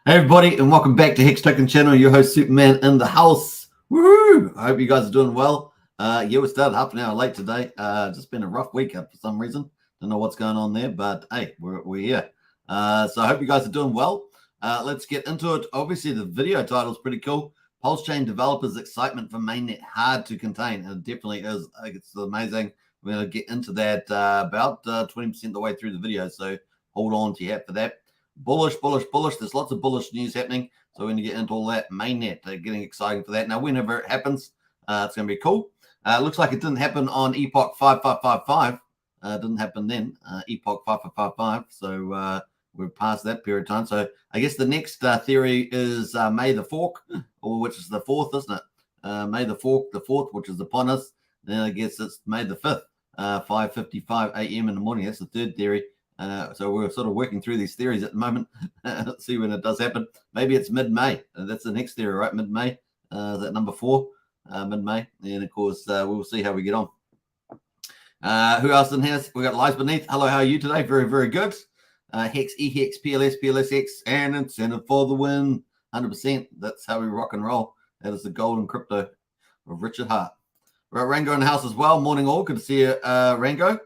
Hey everybody, and welcome back to Hex Token Channel. Your host Superman in the house. Woohoo! I hope you guys are doing well. Yeah, we started half an hour late today. Just been a rough week for some reason. Don't know what's going on there, but hey, we're here. So I hope you guys are doing well. Let's get into it. Obviously, the video title is pretty cool. Pulsechain developers' excitement for Mainnet hard to contain, and it definitely is. It's amazing. We're going to get into that about 20% the way through the video. So hold on to your hat for that. Bullish. There's lots of bullish news happening. So we're going to get into all that. Mainnet, getting exciting for that. Now, whenever it happens, it's going to be cool. Looks like it didn't happen on Epoch 5555. Didn't happen then. Epoch 5555. So we're past that period of time. So I guess the next theory is May the 4th, or which is the 4th, isn't it? May the 4th, which is upon us. Then I guess it's May the 5th, 5:55 a.m. in the morning. That's the third theory. So we're sort of working through these theories at the moment. Let's see when it does happen. Maybe it's mid-May. That's the next theory, right? Mid-May. Is that number 4? Mid-May. And of course, we'll see how we get on. Who else in here? We got Lies Beneath. Hello, how are you today? Very, very good. Hex, EHEX, PLS, PLSX, and incentive for the win. 100%. That's how we rock and roll. That is the golden crypto of Richard Hart. We're at Rango in the house as well. Morning all. Good to see you, Rango.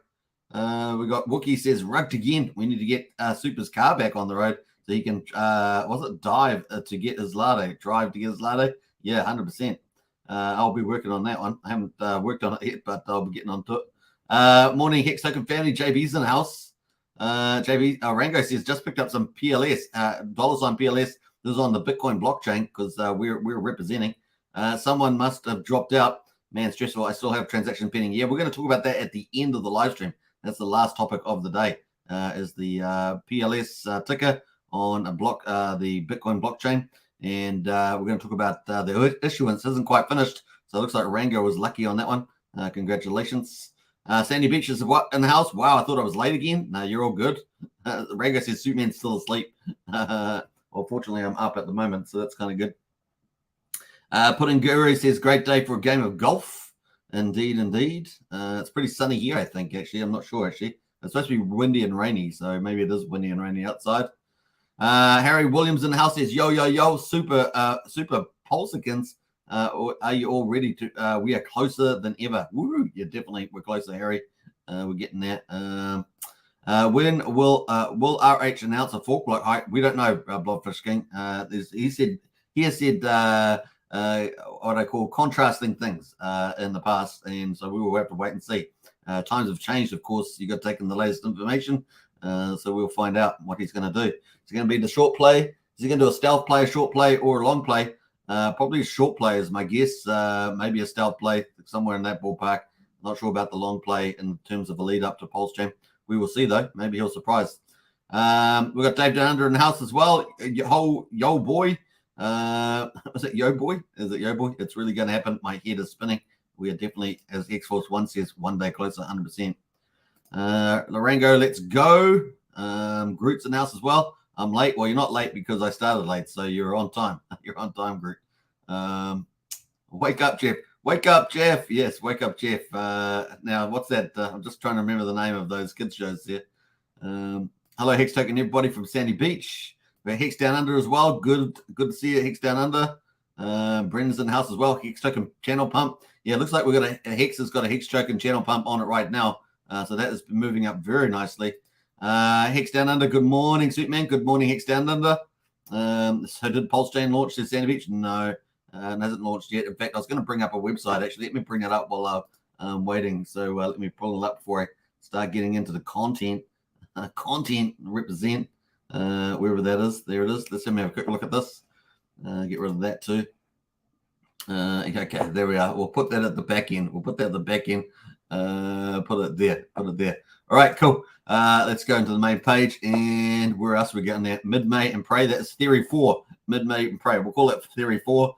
We got Wookie says rugged again. We need to get Super's car back on the road so he can dive to get his latte, drive to get his latte. Yeah, 100%. I'll be working on that one. I haven't worked on it yet, but I'll be getting onto it. Morning, Hex Token family. JB's in the house. Rango says just picked up some PLS dollars on PLS. This is on the Bitcoin blockchain because we're representing. Someone must have dropped out. Man, stressful. I still have transaction pending. Yeah, we're going to talk about that at the end of the live stream. That's the last topic of the day. Is the PLS ticker on a block, the Bitcoin blockchain, and we're going to talk about the issuance. Isn't quite finished, so it looks like Rango was lucky on that one. Congratulations. Sandy Beach is what in the house? Wow, I thought I was late again. No, you're all good. Rango says Superman's still asleep. Well, fortunately, I'm up at the moment, so that's kind of good. Pudding Guru says great day for a game of golf. Indeed. It's pretty sunny here, I think, actually. I'm not sure, actually. It's supposed to be windy and rainy, so maybe it is windy and rainy outside. Harry Williams in the house says, yo, super Pulsechans. Are you all ready to? We are closer than ever. Woo! Yeah, definitely. We're closer, Harry. We're getting that. When will RH announce a fork block hike? We don't know, Blobfish King. He has said what I call contrasting things in the past, and so we will have to wait and see. Times have changed, of course. You got to take in the latest information, so we'll find out what he's going to do. Is he going to be the short play? Is he going to do a stealth play, a short play, or a long play? Probably a short play is my guess. Maybe a stealth play somewhere in that ballpark. Not sure about the long play in terms of a lead up to Pulsechain. We will see though. Maybe he'll surprise. We've got Dave down under in the house as well. Yo boy. Was it Yo Boy? Is it Yo Boy? It's really going to happen. My head is spinning. We are definitely, as X-Force 1 says, one day closer, 100%. Lorengo, let's go. Groot's in the house as well. I'm late. Well, you're not late because I started late, so you're on time. You're on time, Groot. Wake up, Jeff. Wake up, Jeff. Yes, wake up, Jeff. Now, what's that? I'm just trying to remember the name of those kids shows there. Hello, Hex Token, everybody from Sandy Beach. We're Hex Down Under as well. Good to see you, Hex Down Under. Brendan's in the house as well. Hex Token channel pump. Yeah, it looks like we've got a Hex has got a Hex Token channel pump on it right now. So that has been moving up very nicely. Hex Down Under, good morning, Superman. Good morning, Hex Down Under. So did Pulsechain launch to Sandy Beach? No, it hasn't launched yet. In fact, I was going to bring up a website, actually. Let me bring it up while I'm waiting. So let me pull it up before I start getting into the content. Content represent. Wherever that is, there it is. Let's have a quick look at this. Get rid of that too. Okay, there we are. We'll put that at the back end. Put it there. All right, cool. Let's go into the main page. And where else are we going there? Mid-May and pray. That's theory 4. Mid-May and pray. We'll call it theory 4.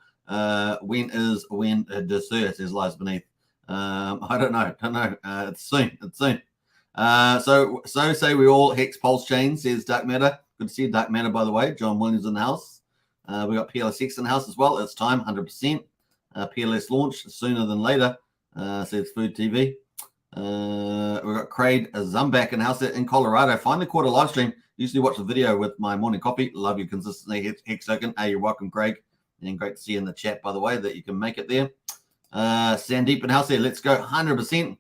When the says lies beneath. I don't know. It's soon. So say we all Hex Pulsechain, says Dark Matter. Good to see you, Dark Matter, by the way. John Williams in the house. We got PLSX in the house as well. It's time, 100%. PLS launch sooner than later, says Food TV. We've got Craig Zumbach in the house in Colorado. Finally caught a live stream. usually watch the video with my morning coffee. Love your consistency, Hex Token. Hey, you're welcome, Craig. And great to see you in the chat, by the way, that you can make it there. Sandeep and House here. Let's go 100%.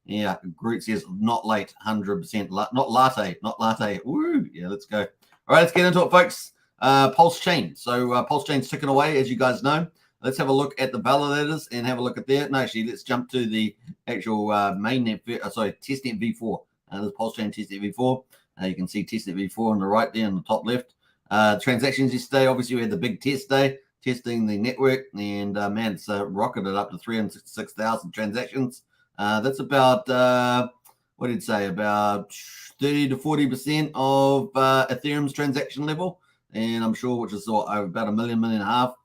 Yeah, Groot says not late, 100%. Not latte. Woo. Yeah, let's go. All right, let's get into it, folks. Pulsechain. So Pulsechain's ticking away, as you guys know. Let's have a look at the validators and have a look at there. No, actually, let's jump to the actual mainnet, testnet V4. There's Pulsechain testnet V4. You can see testnet V4 on the right there in the top left. Transactions yesterday, obviously, we had the big test day, testing the network, and man, it's rocketed up to 306,000 transactions. That's about, what did it say, about 30 to 40% of Ethereum's transaction level, and I'm sure, which is about $1 million and a half.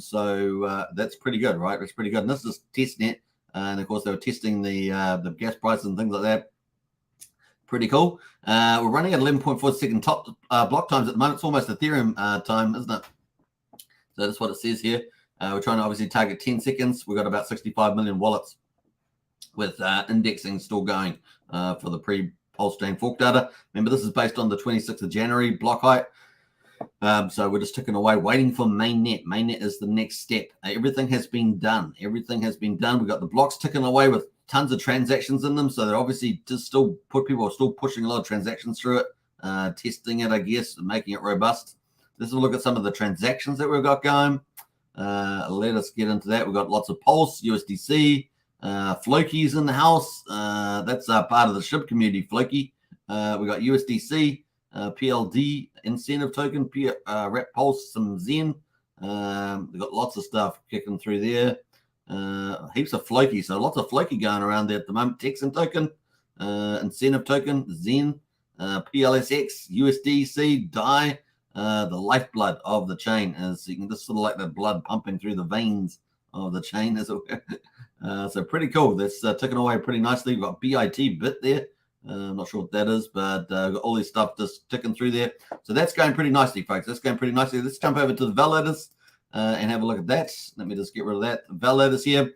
So that's pretty good, right? It's pretty good. And this is testnet, and of course they were testing the gas prices and things like that. Pretty cool. We're running at 11.4 second top block times at the moment. It's almost Ethereum time, isn't it? So that's what it says here. We're trying to obviously target 10 seconds. We've got about 65 million wallets with indexing still going for the pre-Pulsechain fork data. Remember, this is based on the 26th of January block height. So we're just ticking away, waiting for Mainnet. Mainnet is the next step. Everything has been done. Everything has been done. We've got the blocks ticking away with tons of transactions in them. So they're obviously just people are still pushing a lot of transactions through it, testing it, I guess, and making it robust. Let's have a look at some of the transactions that we've got going. Let us get into that. We've got lots of Pulse, USDC, Floki's in the house. That's part of the SHIB community, Floki. We've got USDC. PLD incentive token, Rep Pulse, some Zen. We've got lots of stuff kicking through there. Heaps of Floki, so lots of Floki going around there at the moment. Texan token, incentive token, Zen, PLSX, USDC, DAI, the lifeblood of the chain. As you can just sort of like the blood pumping through the veins of the chain, as it were. So pretty cool. That's ticking away pretty nicely. We've got bit there. I'm not sure what that is, but got all this stuff just ticking through there. So that's going pretty nicely, folks. That's going pretty nicely. Let's jump over to the validators and have a look at that. Let me just get rid of that. Validators here.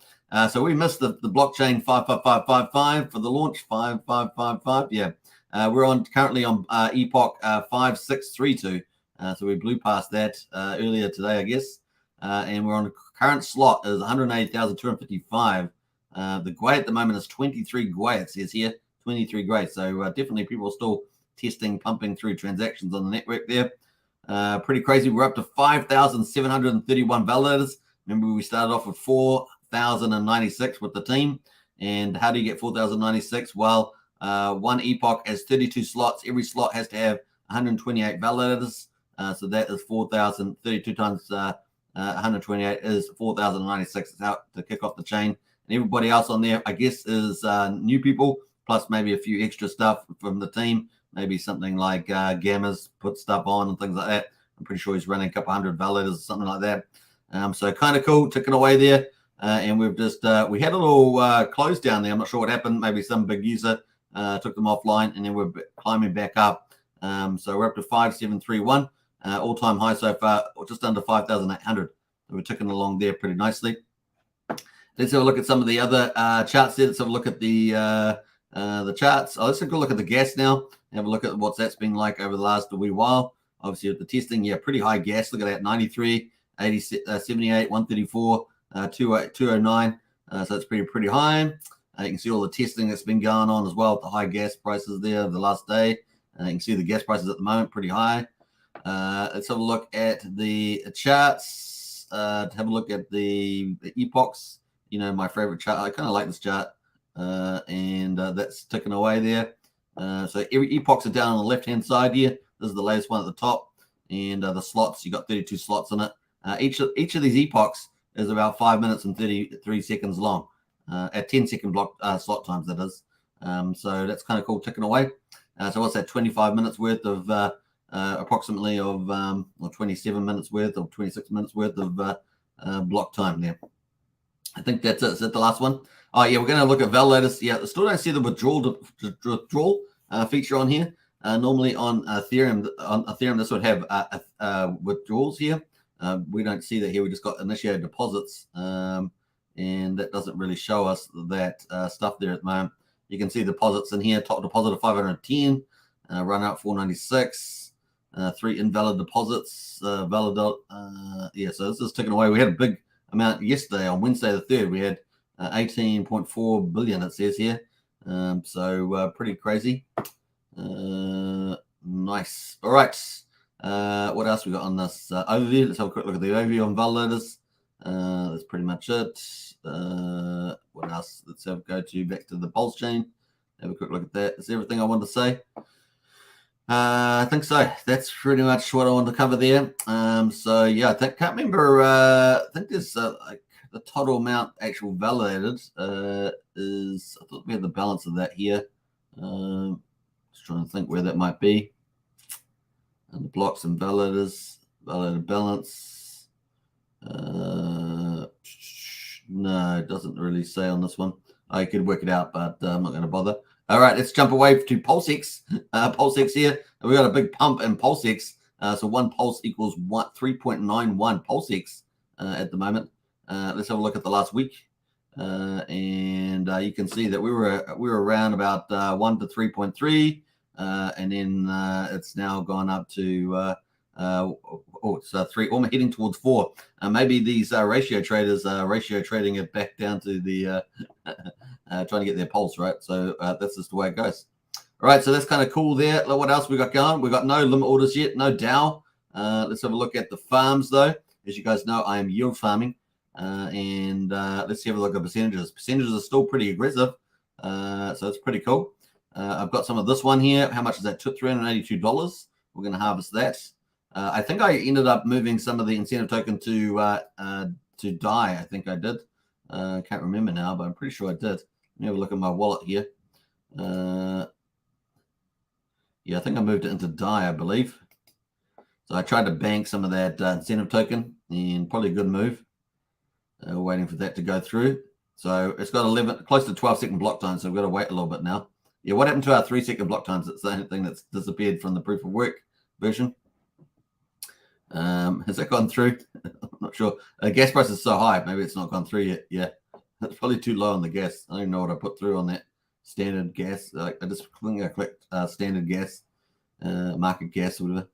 So we missed the blockchain 55555 for the launch. 5555. Yeah. We're currently on epoch 5632. So we blew past that earlier today, I guess. And we're on the current slot is 180,255. The Gwei at the moment is 23 Gwei, it says here. 23 Gwei. So definitely people are still testing, pumping through transactions on the network there. Pretty crazy. We're up to 5,731 validators. Remember, we started off with 4,096 with the team. And how do you get 4,096? Well, one epoch has 32 slots. Every slot has to have 128 validators. So that is 4,032 times 128 is 4,096. It's out to kick off the chain. And everybody else on there, I guess, is new people, plus maybe a few extra stuff from the team. Maybe something like Gamma's put stuff on and things like that. I'm pretty sure he's running a couple hundred validators or something like that. So kind of cool, ticking away there. And we've just, we had a little close down there. I'm not sure what happened. Maybe some big user took them offline, and then we're climbing back up. So we're up to 5,731. All-time high so far, just under 5,800. So we're ticking along there pretty nicely. Let's have a look at some of the other charts there. Let's have a look at the charts. Let's have a look at the gas now. Have a look at what that's been like over the last wee while. Obviously, with the testing, yeah, pretty high gas. Look at that, 93, 80, 78, 134, 209. So it's pretty high. You can see all the testing that's been going on as well with the high gas prices there the last day. You can see the gas prices at the moment pretty high. Let's have a look at the charts. Have a look at the epochs. You know, my favorite chart. I kind of like this chart. And that's ticking away there. So every epochs are down on the left-hand side here. This is the latest one at the top. And the slots, you got 32 slots in it. Each of these epochs is about 5 minutes and 33 seconds long. At 10-second block slot times, that is. So that's kind of cool, ticking away. So what's that, 25 minutes worth of approximately of or 27 minutes worth or 26 minutes worth of block time there. I think that's it. Is that the last one? Oh, yeah, we're going to look at validators. Yeah, I still don't see the withdrawal feature on here. Normally on Ethereum, this would have withdrawals here. We don't see that here. We just got initiated deposits, and that doesn't really show us that stuff there at the moment. You can see deposits in here, top deposit of 510. run out 496. 3 invalid deposits. So this is ticking away. We had a big amount yesterday on Wednesday the 3rd. We had 18.4 billion, it says here. So pretty crazy. Nice. All right. What else we got on this overview? Let's have a quick look at the overview on validators. That's pretty much it. What else? Let's go back to the Pulsechain. Have a quick look at that. That's everything I wanted to say. I think so. That's pretty much what I wanted to cover there. So yeah, can't remember. I think there's like the total amount actual validated is. I thought we had the balance of that here. Just trying to think where that might be. And the blocks and validators, validated balance. No, it doesn't really say on this one. I could work it out, but I'm not going to bother. All right, let's jump away to Pulsex. Pulsex here. We got a big pump in Pulsex. So 1 pulse equals 3.91 Pulsex at the moment. Let's have a look at the last week. And you can see that we were around about 1 to 3.3. And then it's now gone up to it's 3, almost heading towards 4. Maybe these ratio traders ratio trading it back down to the trying to get their pulse, right? So that's just the way it goes. All right, so that's kind of cool there. Look, what else we got going? We got no limit orders yet, no Dow. Let's have a look at the farms though. As you guys know, I am yield farming, and let's have a look at percentages. Percentages are still pretty aggressive, so it's pretty cool. I've got some of this one here. How much is that? $382. We're going to harvest that. I think I ended up moving some of the incentive token to DAI. I think I did. Can't remember now, but I'm pretty sure I did. Let me have a look at my wallet here. Yeah, I think I moved it into DAI, I believe. So I tried to bank some of that incentive token, and probably a good move. Waiting for that to go through. So it's got 11, close to 12-second block time, so we've got to wait a little bit now. Yeah, what happened to our 3-second block times? It's the only thing that's disappeared from the proof of work version. Has that gone through? I'm not sure. Gas price is so high, maybe it's not gone through yet. Yeah, that's probably too low on the gas. I don't even know what I put through on that standard gas. I just think I clicked standard gas, market gas or whatever.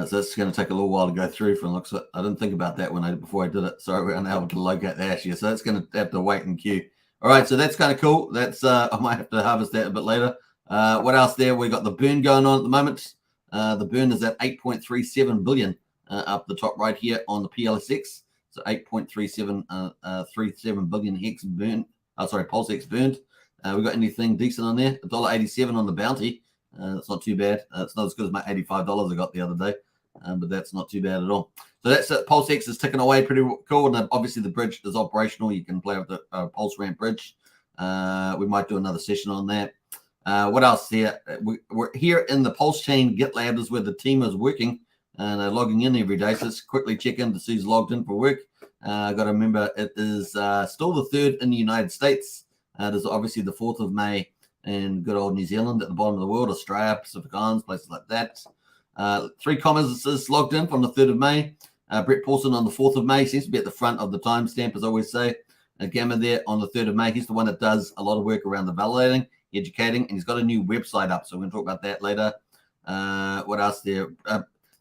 So it's going to take a little while to go through from looks. I didn't think about that before I did it. Sorry, we're unable to locate the hash here, so it's going to have to wait in queue. All right, so that's kind of cool. That's I might have to harvest that a bit later. What else there? We got the burn going on at the moment. The burn is at 8.37 billion up the top right here on the PLSX. So 8.37 billion hex burn. Pulsex burned. We got anything decent on there? $1.87 on the bounty. That's not too bad. It's not as good as my $85 I got the other day, but that's not too bad at all. So that's it. Pulsex is ticking away pretty cool. And obviously the bridge is operational. You can play with the Pulse Ramp bridge. We might do another session on that. What else here? We're here in the Pulsechain GitLab is where the team is working, and they're logging in every day. So let's quickly check in to see who's logged in for work. Got to remember it is still the 3rd in the United States. There's obviously the 4th of May in good old New Zealand at the bottom of the world, Australia, Pacific Islands, places like that. 3 commas is logged in from the 3rd of May. Brett Paulson on the 4th of May seems to be at the front of the timestamp, as I always say. Gamma there on the 3rd of May. He's the one that does a lot of work around the validating, educating, and he's got a new website up. So we're going to talk about that later. What else there?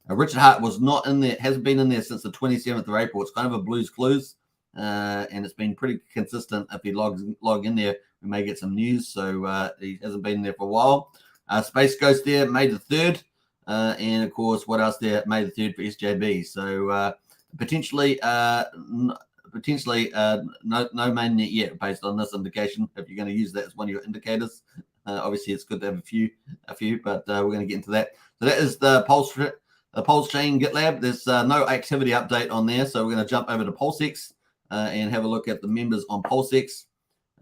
Richard Hart was not in there, hasn't been in there since the 27th of April. It's kind of a Blues Clues, and it's been pretty consistent. If he log in there, we may get some news. So he hasn't been there for a while. Space Ghost there, May the 3rd. And of course, what else there? May the 3rd for SJB. So potentially no mainnet yet based on this indication. If you're going to use that as one of your indicators, obviously it's good to have a few, but we're going to get into that. So that is the Pulsechain GitLab. There's no activity update on there, so we're going to jump over to Pulsex and have a look at the members on Pulsex.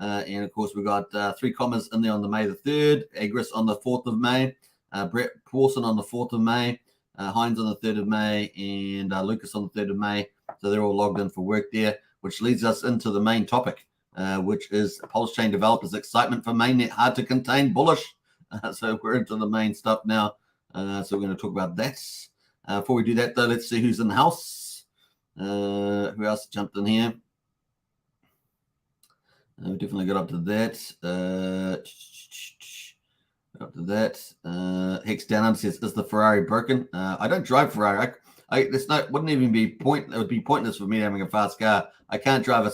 And of course, we've got 3 commas in there on the May the 3rd, Agris on the 4th of May, Brett Pawson on the 4th of May, Hines on the 3rd of May, and Lucas on the 3rd of May. So they're all logged in for work there, which leads us into the main topic, which is Pulsechain developers' excitement for mainnet hard to contain bullish. So we're into the main stuff now. So we're going to talk about that. Before we do that, though, let's see who's in the house. Who else jumped in here? We definitely got up to that. After that, Hex Down Under says, "Is the Ferrari broken?" I don't drive Ferrari. Wouldn't even be It would be pointless for me having a fast car. I can't drive an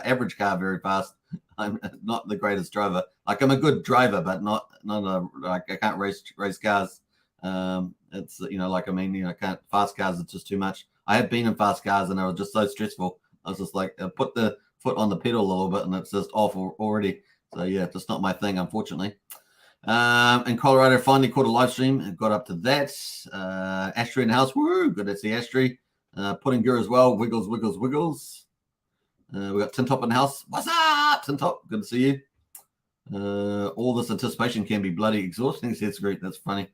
average car very fast. I'm not the greatest driver. Like, I'm a good driver, but not I can't race cars. It's I can't. Fast cars are just too much. I have been in fast cars and they were just so stressful. I was just like, put the foot on the pedal a little bit and it's just off already. So yeah, just not my thing, unfortunately. In Colorado, finally caught a live stream and got up to that. Astray in the house, woo! Good to see Astray. Pudding Guru as well. Wiggles. We got Tin Top in the house. What's up, Tin Top? Good to see you. All this anticipation can be bloody exhausting. That's great. That's funny.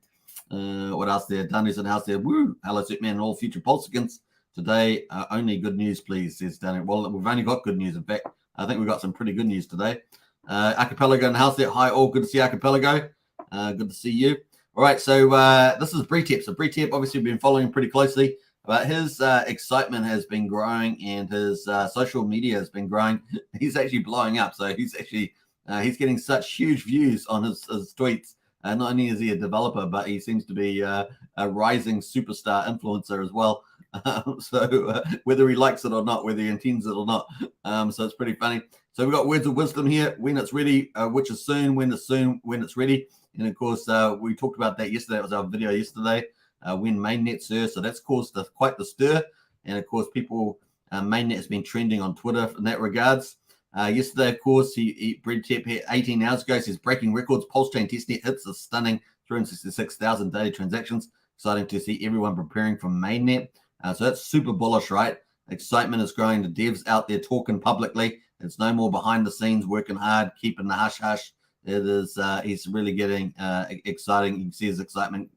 What else there? Danny's in the house there. Woo! Hello, Superman and all future Pulsechans. Today, only good news, please, says Danny. Well, we've only got good news. In fact, I think we've got some pretty good news today. Archipelago in the house there. Hi, all. Good to see Archipelago. Good to see you. All right, so this is Bretep. So Bretep, obviously, we've been following pretty closely. But his excitement has been growing and his social media has been growing. He's actually blowing up. So he's getting such huge views on his tweets. Not only is he a developer, but he seems to be a rising superstar influencer as well. So whether he likes it or not, whether he intends it or not. So it's pretty funny. So we've got words of wisdom here. When it's ready, which is soon, when it's ready. And of course, we talked about that yesterday. It was our video yesterday. When Mainnet sir, so that's caused quite the stir, and of course, Mainnet has been trending on Twitter in that regards. Yesterday, of course, Bretep here 18 hours ago says breaking records. Pulsechain testnet hits a stunning 366,000 daily transactions. Exciting to see everyone preparing for Mainnet. So that's super bullish, right? Excitement is growing. The devs out there talking publicly. It's no more behind the scenes working hard, keeping the hush hush. It is. He's really getting exciting. You can see his excitement.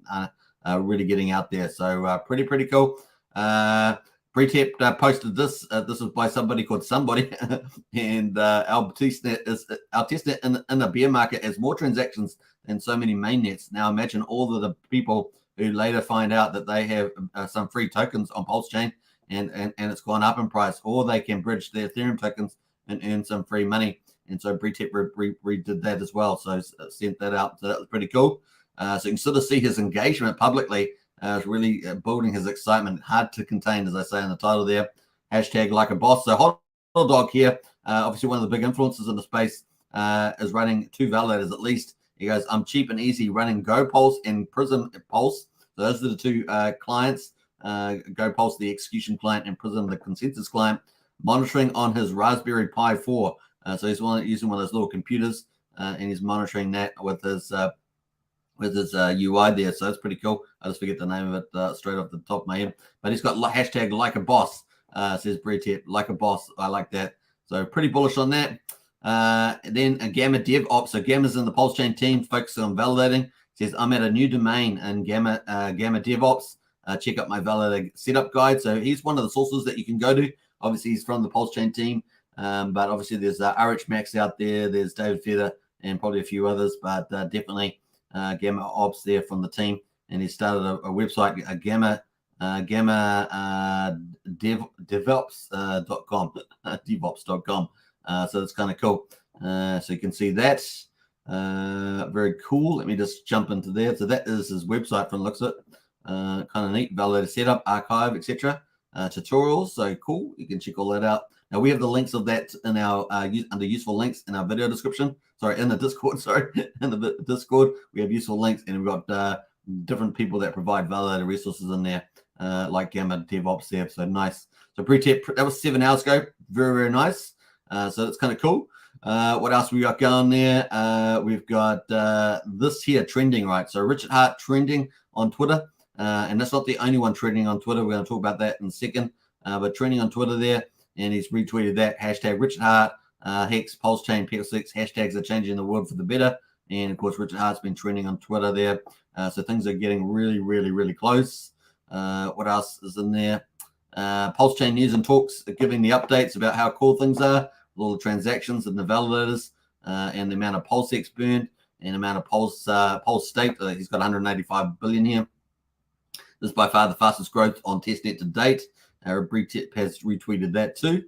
Really getting out there. So pretty cool. Bretep posted this. This was by somebody called Somebody. And our testnet in the bear market has more transactions than so many mainnets. Now imagine all of the people who later find out that they have some free tokens on Pulsechain and it's gone up in price, or they can bridge their Ethereum tokens and earn some free money. And so Bretep redid that as well. So sent that out. So that was pretty cool. So you can sort of see his engagement publicly is really building his excitement. Hard to contain, as I say in the title there. Hashtag like a boss. So Hot Dog here, obviously one of the big influencers in the space, is running 2 validators at least. He goes, I'm cheap and easy running GoPulse and Prism Pulse. So those are the 2 clients. GoPulse, the execution client, and Prism, the consensus client. Monitoring on his Raspberry Pi 4. So he's using one of those little computers, and he's monitoring that with his UI there. So that's pretty cool. I just forget the name of it straight off the top of my head. But he's got hashtag like a boss, says Bretep, like a boss. I like that. So pretty bullish on that. Then Gamma DevOps. So Gamma's in the Pulsechain team, focusing on validating. Says, I'm at a new domain in Gamma DevOps. Check out my validator setup guide. So he's one of the sources that you can go to. Obviously, he's from the Pulsechain team. But obviously, there's RH Max out there. There's David Feder and probably a few others. But definitely Gamma Ops there from the team. And he started a website, DevOps.com. DevOps.com. So that's kind of cool. So you can see that. Very cool. Let me just jump into there. So that is his website from the looks of it. Kind of neat. Validator setup, archive, etc. Tutorials. So cool. You can check all that out. Now we have the links of that in our under useful links in our video description. Sorry, in the Discord. In the Discord, we have useful links, and we've got different people that provide validator resources in there, like Gamma DevOps there. So nice. So Bretep, that was 7 hours ago. Very nice. So that's kind of cool. What else we got going there? We've got this here trending, right? So Richard Hart trending on Twitter, and that's not the only one trending on Twitter. We're going to talk about that in a second. But trending on Twitter there, and he's retweeted that hashtag Richard Hart, Hex, Pulsechain, PL6 hashtags are changing the world for the better. And of course, Richard Hart's been trending on Twitter there. So things are getting really close. What else is in there? Pulsechain news and talks are giving the updates about how cool things are, with all the transactions and the validators, and the amount of PulseX burned, and the amount of Pulse staked. He's got 185 billion here. This is by far the fastest growth on testnet to date. Bretep has retweeted that too.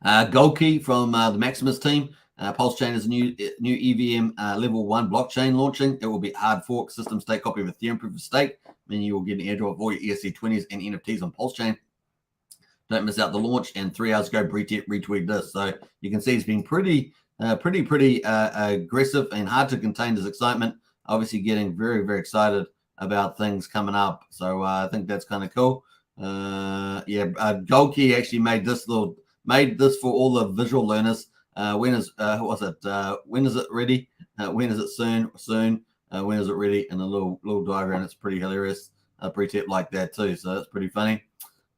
Goldkey from the Maximus team Pulsechain is a new EVM level 1 blockchain launching. It will be a hard fork system state copy of Ethereum proof of stake, meaning you will get an airdrop of all your ERC20s and NFTs on Pulsechain. Don't miss out the launch. And 3 hours ago, Brett retweeted this. So you can see he's been pretty aggressive and hard to contain his excitement. Obviously getting very, very excited about things coming up. So I think that's kind of cool. Golkey actually made this for all the visual learners. When is it ready? When is it soon? When is it ready? And a little diagram. It's pretty hilarious. Brett like that too. So that's pretty funny.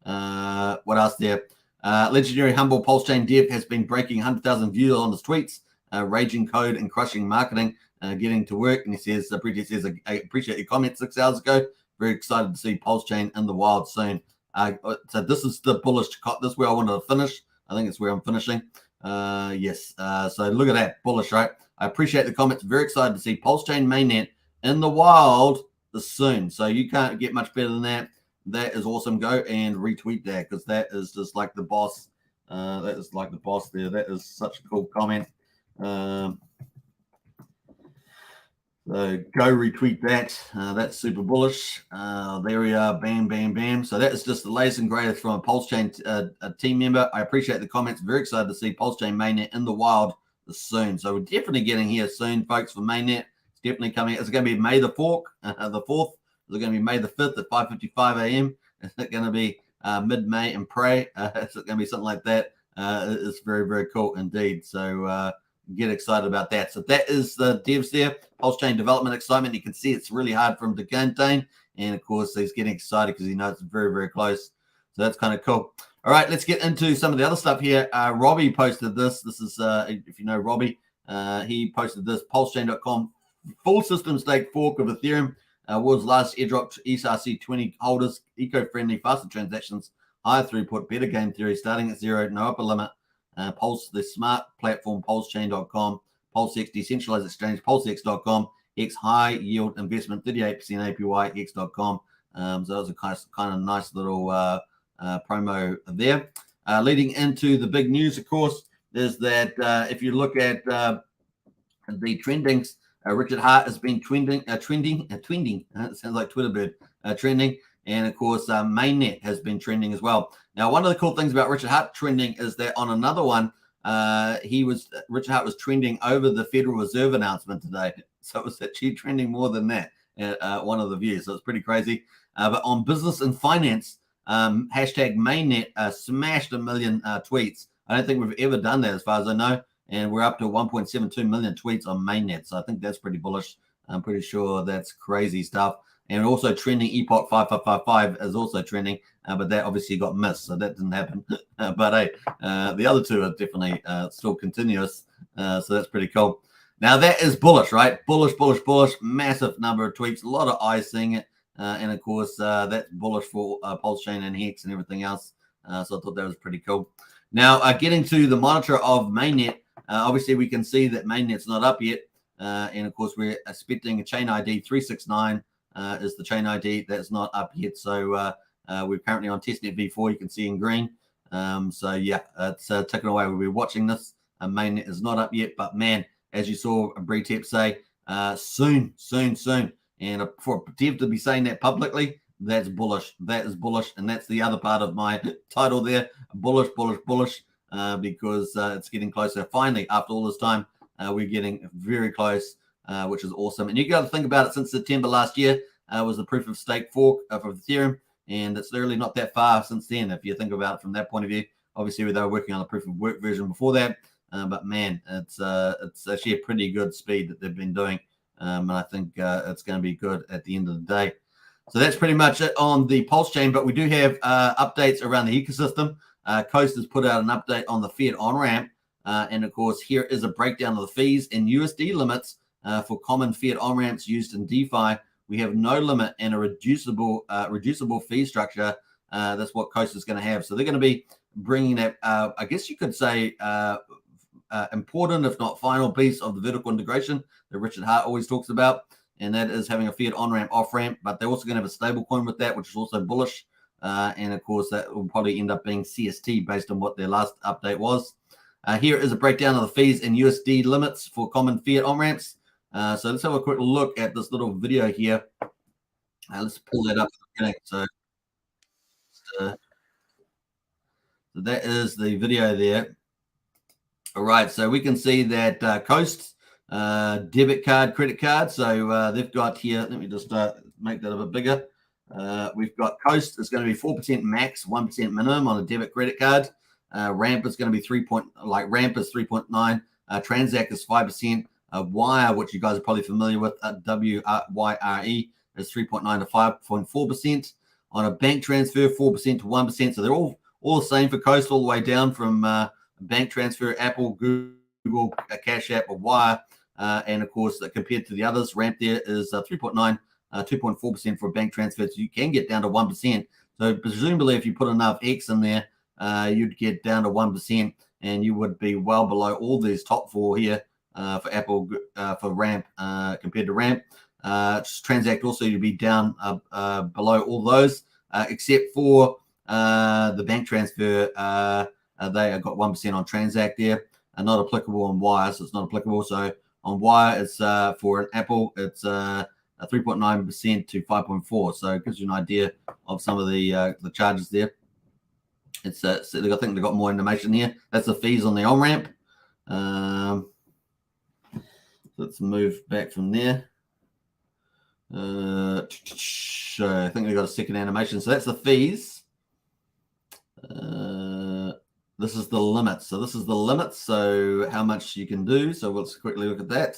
What else there? Legendary humble Pulsechain dev has been breaking 100,000 views on his tweets, raging code and crushing marketing, getting to work. And he says, Brett says, I appreciate your comment 6 hours ago. Very excited to see Pulsechain in the wild soon. So this is the bullish. This is where I wanted to finish. I think it's where I'm finishing. Yes. So look at that. Bullish, right? I appreciate the comments. Very excited to see Pulsechain mainnet in the wild soon. So you can't get much better than that. That is awesome. Go and retweet that because that is just like the boss. That is like the boss there. That is such a cool comment. So go retweet that. That's super bullish. There we are. Bam, bam, bam. So that is just the latest and greatest from a Pulsechain team member. I appreciate the comments. Very excited to see Pulsechain mainnet in the wild soon. So we're definitely getting here soon, folks, for mainnet. It's definitely coming. It's going to be May the 4th. The 4th. Is it going to be May the 5th at 5:55 a.m.? Is it going to be mid-May and pray? Is it going to be something like that? It's very, very cool indeed. So get excited about that. So that is the devs there. Pulsechain development excitement. You can see it's really hard for him to contain. And, of course, he's getting excited because he knows it's very, very close. So that's kind of cool. All right, let's get into some of the other stuff here. Robbie posted this. This is, if you know Robbie, he posted this. Pulsechain.com, full system stake fork of Ethereum. World's largest airdrop to ERC20 holders, eco-friendly, faster transactions, higher throughput, better game theory, starting at zero, no upper limit. Pulse, the smart platform, Pulsechain.com, PulseX decentralized exchange, PulseX.com, X high yield investment, 38% APY, X.com. So that was a kind of nice little promo there. Leading into the big news, of course, is that if you look at the trendings, Richard Hart has been trending. It sounds like Twitterbird trending. And, of course, Mainnet has been trending as well. Now, one of the cool things about Richard Hart trending is that on another one, Richard Hart was trending over the Federal Reserve announcement today. So it was actually trending more than that at one of the views. So it's pretty crazy. But on business and finance, hashtag Mainnet smashed 1 million tweets. I don't think we've ever done that as far as I know. And we're up to 1.72 million tweets on Mainnet. So I think that's pretty bullish. I'm pretty sure that's crazy stuff. And also trending Epoch 5555 is also trending, but that obviously got missed. So that didn't happen. But hey, the other two are definitely still continuous. So that's pretty cool. Now that is bullish, right? Bullish, bullish, bullish. Massive number of tweets. A lot of eyes seeing it. And of course, that's bullish for Pulsechain and Hex and everything else. So I thought that was pretty cool. Now, getting to the monitor of Mainnet, obviously we can see that Mainnet's not up yet. And of course, we're expecting a chain ID 369 is the chain ID. That's not up yet. So we're currently on testnet V4. You can see in green. So yeah, it's ticking away. We'll be watching this. Mainnet is not up yet, but man, as you saw Brett say, soon. And for a dev to be saying that publicly, that's bullish. That is bullish. And that's the other part of my title there. Bullish, bullish, bullish, because it's getting closer. Finally, after all this time, we're getting very close, which is awesome. And you got to think about it. Since September last year was the proof of stake fork for Ethereum. And it's literally not that far since then, if you think about it from that point of view. Obviously, they were working on the proof of work version before that. But man, it's actually a pretty good speed that they've been doing. And I think it's going to be good at the end of the day. So that's pretty much it on the Pulsechain. But we do have updates around the ecosystem. Coast has put out an update on the Fiat on-ramp. And of course, here is a breakdown of the fees and USD limits for common Fiat on-ramps used in DeFi. We have no limit and a reducible fee structure. That's what Coast is going to have. So they're going to be bringing that, I guess you could say, important, if not final piece of the vertical integration that Richard Hart always talks about. And that is having a Fiat on-ramp, off-ramp. But they're also going to have a stable coin with that, which is also bullish. And of course, that will probably end up being CST based on what their last update was. Here is a breakdown of the fees and USD limits for common fiat on-ramps. So let's have a quick look at this little video here. Let's pull that up. So that is the video there. All right, so we can see that Coast debit card, credit card. So they've got here, let me just make that a bit bigger. We've got Coast is going to be 4% max, 1% minimum on a debit credit card. Ramp is going to be Ramp is 3.9. Transact is 5%. Wire, which you guys are probably familiar with, WYRE is 3.9 to 5.4%. On a bank transfer, 4% to 1%. So they're all the same for Coast, all the way down from bank transfer, Apple, Google, Cash App, or Wire. And of course, compared to the others, Ramp there is 3.9, 2.4% for a bank transfer. So you can get down to 1%. So presumably, if you put enough X in there, you'd get down to 1%, and you would be well below all these top four here for Apple, for Ramp, compared to Ramp. Transact also, you'd be down below all those, except for the bank transfer. They have got 1% on Transact there, and not applicable on Wire, so it's not applicable. So on Wire, it's for an Apple, it's 3.9% to 5.4%. So it gives you an idea of some of the charges there. It's I think they've got more information here. That's the fees on the on-ramp. Let's move back from there. I think they've got a second animation. So that's the fees. This is the limit. So this is the limit. So how much you can do. So let's quickly look at that.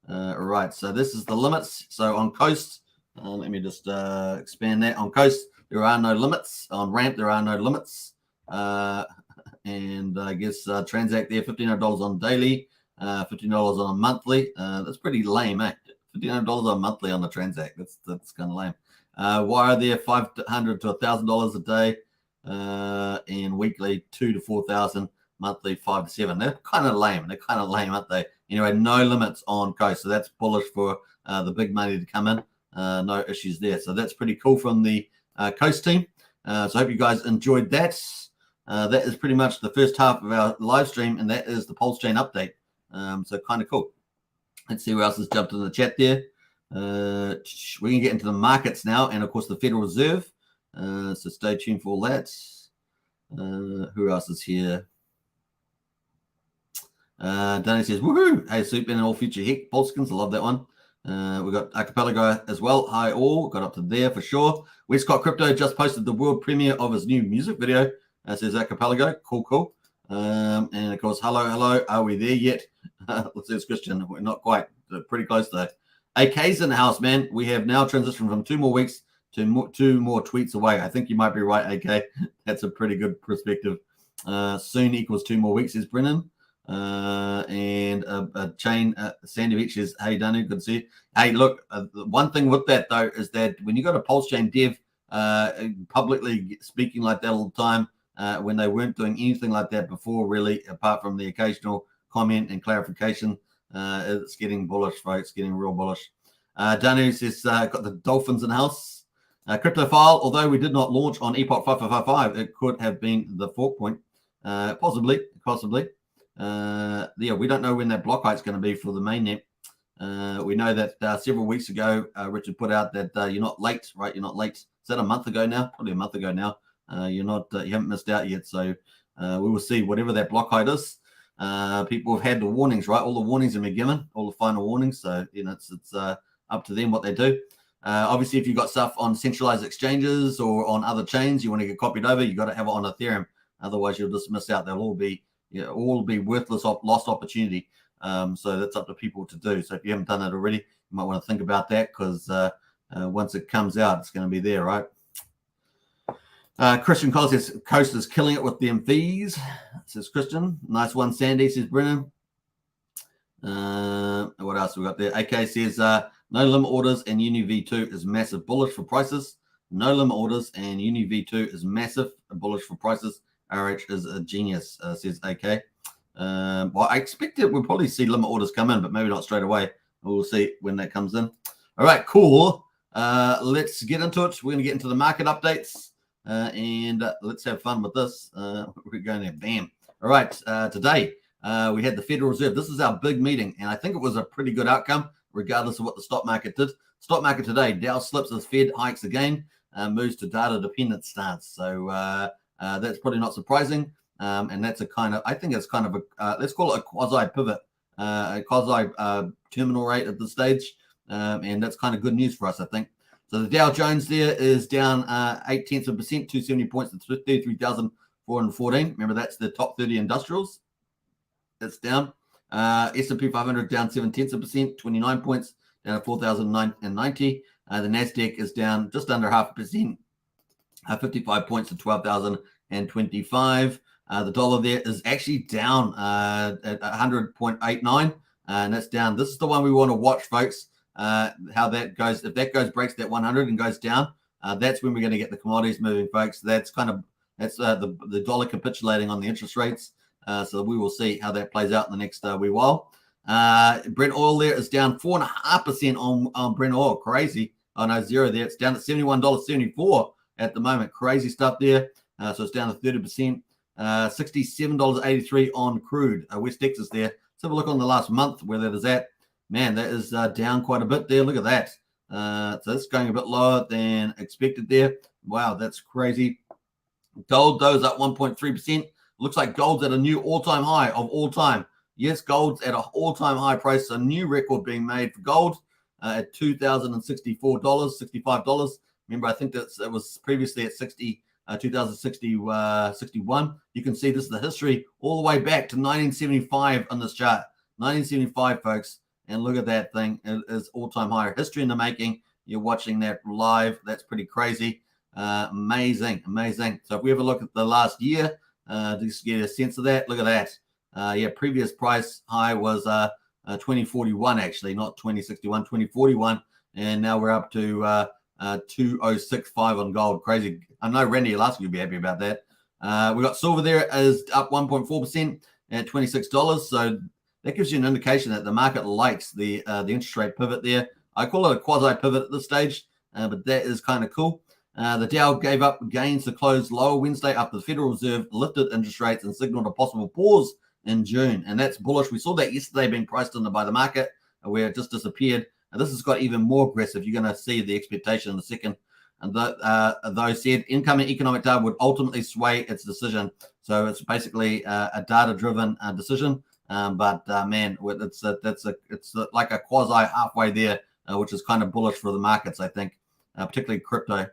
Right. So this is the limits. So on Coast, let me just expand that. On Coast, there are no limits. On Ramp, there are no limits. And I guess Transact there, $1,500 on daily, $15 on a monthly. That's pretty lame, eh? $1,500 on monthly on the Transact. That's kind of lame. Wire there, $500 to $1,000 a day, and weekly $2,000 to $4,000, monthly $5,000 to $7,000. They're kind of lame. They're kind of lame, aren't they? Anyway, no limits on Coast, so that's bullish for the big money to come in. No issues there. So that's pretty cool from the Coast team. So I hope you guys enjoyed that. That is pretty much the first half of our live stream, and that is the Pulsechain update. So kind of cool. Let's see who else has jumped in the chat there. We're going to get into the markets now, and of course the Federal Reserve. So stay tuned for all that. Who else is here? Danny says, woohoo! Hey, Soup and all future Hex Polskins. I love that one. We got Archipelago as well. Hi all. Got up to there for sure. Westcott Crypto just posted the world premiere of his new music video. Says Archipelago. Cool. And of course, hello. Are we there yet? Says Christian. We're not quite. Pretty close though. AK's in the house, man. We have now transitioned from 2 more weeks to 2 more tweets away. I think you might be right, AK. That's a pretty good perspective. Soon equals 2 more weeks, is Brennan. And a chain, Sandy Beach is, hey, Danu, good to see you. Hey, look, one thing with that, though, is that when you got a Pulsechain dev publicly speaking like that all the time, when they weren't doing anything like that before, really, apart from the occasional comment and clarification, it's getting bullish, folks, getting real bullish. Danu says, got the Dolphins in the house. Cryptophile, although we did not launch on Epoch 5555, it could have been the fork point. Possibly. Yeah, we don't know when that block height's going to be for the mainnet. We know that several weeks ago, Richard put out that you're not late, right? You're not late. Is that a month ago now? Probably a month ago now. You haven't missed out yet. So we will see whatever that block height is. People have had the warnings, right? All the warnings have been given, all the final warnings. So it's up to them what they do. Obviously, if you've got stuff on centralized exchanges or on other chains, you want to get copied over, you got to have it on Ethereum. Otherwise, you'll just miss out. They'll all be worthless, lost opportunity. So that's up to people to do. So if you haven't done that already, you might want to think about that, because once it comes out, it's going to be there, right? Christian Cole says Coast is killing it with them fees. Says Christian. Nice one, Sandy, says Brennan. What else we got there? AK says no limit orders and Uni V2 is massive bullish for prices. No limit orders and Uni V2 is massive bullish for prices. RH is a genius, says AK. Well, I expect it. We'll probably see limit orders come in, but maybe not straight away. We'll see when that comes in. All right, cool. Let's get into it. We're going to get into the market updates, and let's have fun with this. We're going there. Bam. All right, today we had the Federal Reserve. This is our big meeting, and I think it was a pretty good outcome, regardless of what the stock market did. Stock market today, Dow slips as Fed hikes again, moves to data-dependent stance. So that's probably not surprising, and that's a kind of, I think it's kind of a, let's call it a quasi-pivot, a quasi-terminal rate at this stage, and that's kind of good news for us, I think. So the Dow Jones there is down 0.8%, 270 points to 33,414. Remember, that's the top 30 industrials. That's down. S&P 500 down 0.7%, 29 points, down to 4,090. The Nasdaq is down just under 0.5%, 55 points to 12,025. The dollar there is actually down at 100.89, and that's down. This is the one we want to watch, folks. How that goes. If that breaks that 100 and goes down, that's when we're going to get the commodities moving, folks. That's the dollar capitulating on the interest rates. So we will see how that plays out in the next wee while. Brent oil there is down 4.5% on Brent oil. Crazy. Oh no, zero there. It's down at $71.74 at the moment. Crazy stuff there. So it's down to 30%. $67.83 on crude. West Texas there. Let's have a look on the last month where that is at. Man, that is down quite a bit there. Look at that. So it's going a bit lower than expected there. Wow, that's crazy. Gold, though, is up 1.3%. Looks like gold's at a new all-time high of all time. Yes, gold's at an all-time high price. A new record being made for gold at $2,064, $65. Remember, I think that it was previously at 2061. You can see this is the history all the way back to 1975 on this chart. 1975, folks. And look at that thing. It is all-time high. History in the making. You're watching that live. That's pretty crazy. Amazing. So if we have a look at the last year, just get a sense of that. Look at that. Previous price high was 2041, actually, not 2061, 2041. And now we're up to 2065 on gold. Crazy. I know Randy Alaska will be happy about that. We got silver there is up 1.4% at $26. So that gives you an indication that the market likes the interest rate pivot there. I call it a quasi pivot at this stage, but that is kind of cool. The Dow gave up gains to close lower Wednesday after the Federal Reserve lifted interest rates and signaled a possible pause in June. And that's bullish. We saw that yesterday being priced in by the market where it just disappeared. And this has got even more aggressive. You're going to see the expectation in a second. And those said incoming economic data would ultimately sway its decision. So it's basically a data-driven decision. Man, it's like a quasi halfway there, which is kind of bullish for the markets, I think, particularly crypto.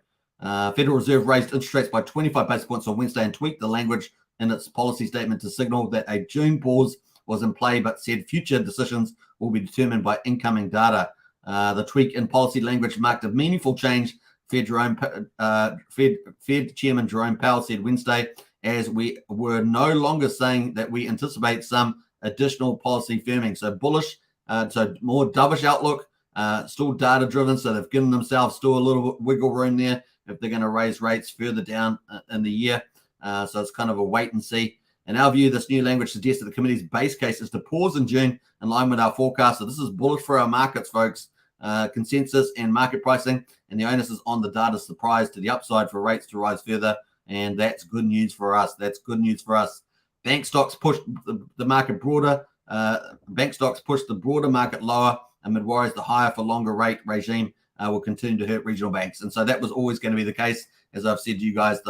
Federal Reserve raised interest rates by 25 basis points on Wednesday and tweaked the language in its policy statement to signal that a June pause was in play, but said future decisions will be determined by incoming data. The tweak in policy language marked a meaningful change, Fed Chairman Jerome Powell said Wednesday, as we were no longer saying that we anticipate some additional policy firming. So bullish, so more dovish outlook, still data driven. So they've given themselves still a little wiggle room there if they're going to raise rates further down in the year. So it's kind of a wait and see. In our view, this new language suggests that the committee's base case is to pause in June in line with our forecast. So this is bullish for our markets, folks. Consensus and market pricing, and the onus is on the data surprise to the upside for rates to rise further. And that's good news for us. Bank stocks pushed the market broader. Bank stocks pushed the broader market lower amid worries the higher for longer rate regime will continue to hurt regional banks. And so that was always going to be the case. As I've said to you guys,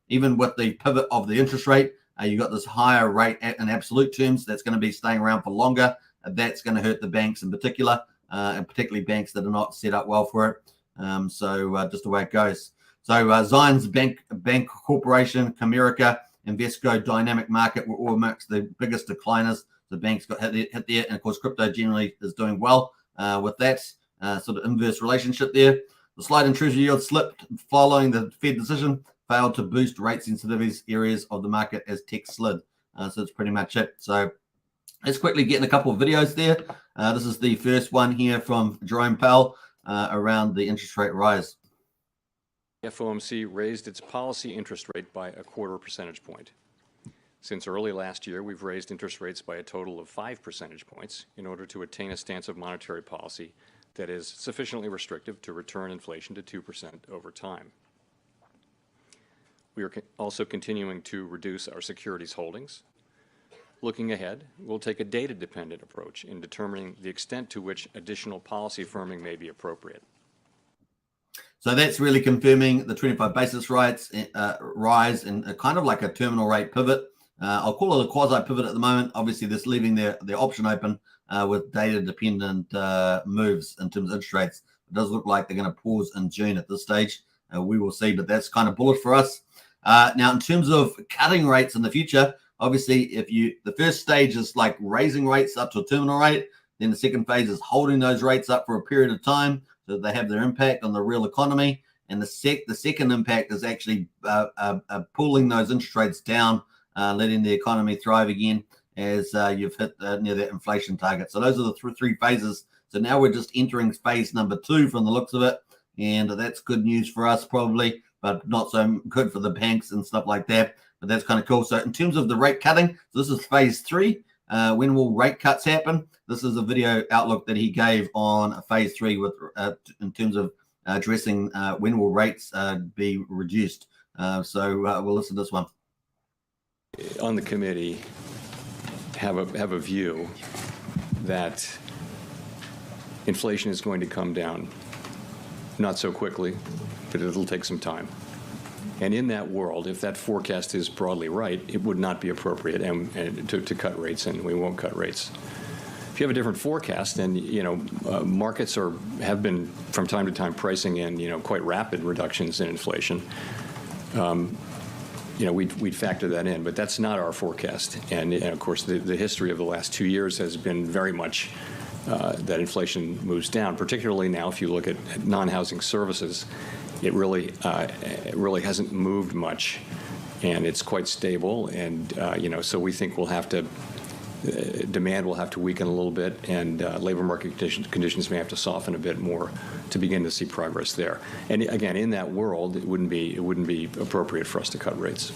even with the pivot of the interest rate, you got this higher rate in absolute terms that's going to be staying around for longer. That's going to hurt the banks in particular, and particularly banks that are not set up well for it. Just the way it goes. So Zions Bank Corporation, Comerica, Invesco, Dynamic Market were all amongst the biggest decliners. The banks got hit there, and of course, crypto generally is doing well with that sort of inverse relationship there. The slide in Treasury yield slipped following the Fed decision, failed to boost rate sensitivity areas of the market as tech slid. So that's pretty much it. So let's quickly get in a couple of videos there. This is the first one here from Jerome Powell around the interest rate rise. FOMC raised its policy interest rate by 0.25 percentage point. Since early last year, we've raised interest rates by a total of 5 percentage points in order to attain a stance of monetary policy that is sufficiently restrictive to return inflation to 2% over time. We are also continuing to reduce our securities holdings. Looking ahead, we'll take a data-dependent approach in determining the extent to which additional policy firming may be appropriate. So that's really confirming the 25 basis rise and kind of like a terminal rate pivot. I'll call it a quasi pivot at the moment. Obviously, this leaving their option open with data-dependent moves in terms of interest rates. It does look like they're going to pause in June at this stage. We will see, but that's kind of bullish for us. Now, in terms of cutting rates in the future, obviously, the first stage is like raising rates up to a terminal rate. Then the second phase is holding those rates up for a period of time so that they have their impact on the real economy. And the second impact is actually pulling those interest rates down, letting the economy thrive again as you've hit near that inflation target. So those are the three phases. So now we're just entering phase number 2 from the looks of it. And that's good news for us probably, but not so good for the banks and stuff like that. But that's kind of cool. So in terms of the rate cutting, so this is phase 3. When will rate cuts happen? This is a video outlook that he gave on phase 3 with in terms of addressing when will rates be reduced. So we'll listen to this one. On the committee, have a view that inflation is going to come down, not so quickly, but it'll take some time. And in that world, if that forecast is broadly right, it would not be appropriate to cut rates, and we won't cut rates. If you have a different forecast, then markets have been from time to time pricing in quite rapid reductions in inflation. We'd factor that in, but that's not our forecast. And of course, the history of the last 2 years has been very much that inflation moves down. Particularly now, if you look at non-housing services. It really hasn't moved much, and it's quite stable. And so we think demand will have to weaken a little bit, and labor market conditions may have to soften a bit more to begin to see progress there. And again, in that world, it wouldn't be appropriate for us to cut rates.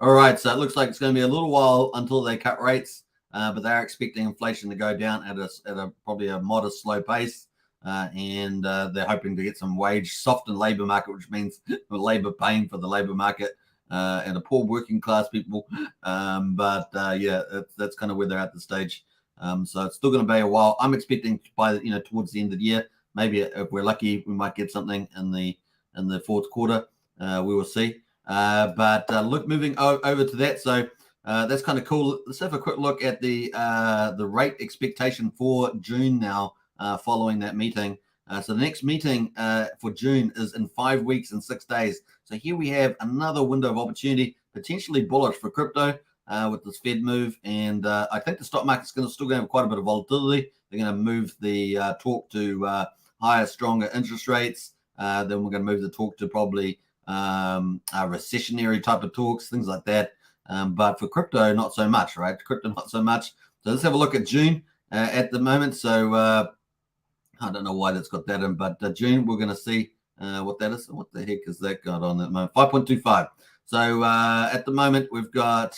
All right, so it looks like it's going to be a little while until they cut rates, but they're expecting inflation to go down at a probably a modest, slow pace. And they're hoping to get some softened labor market, which means labor paying for the labor market and the poor working class people. But that's kind of where they're at this stage. So it's still going to be a while. I'm expecting by towards the end of the year, maybe if we're lucky, we might get something in the fourth quarter. We will see. But moving over to that. So that's kind of cool. Let's have a quick look at the rate expectation for June now. Following that meeting. So the next meeting for June is in 5 weeks and 6 days. So here we have another window of opportunity, potentially bullish for crypto with this Fed move. And I think the stock market's still going to have quite a bit of volatility. They're going to move the talk to higher, stronger interest rates. Then we're going to move the talk to probably recessionary type of talks, things like that. But for crypto, not so much, right? Crypto, not so much. So let's have a look at June at the moment. So I don't know why that's got that in, but June, we're going to see what that is. What the heck has that got on at the moment? 5.25. So at the moment, we've got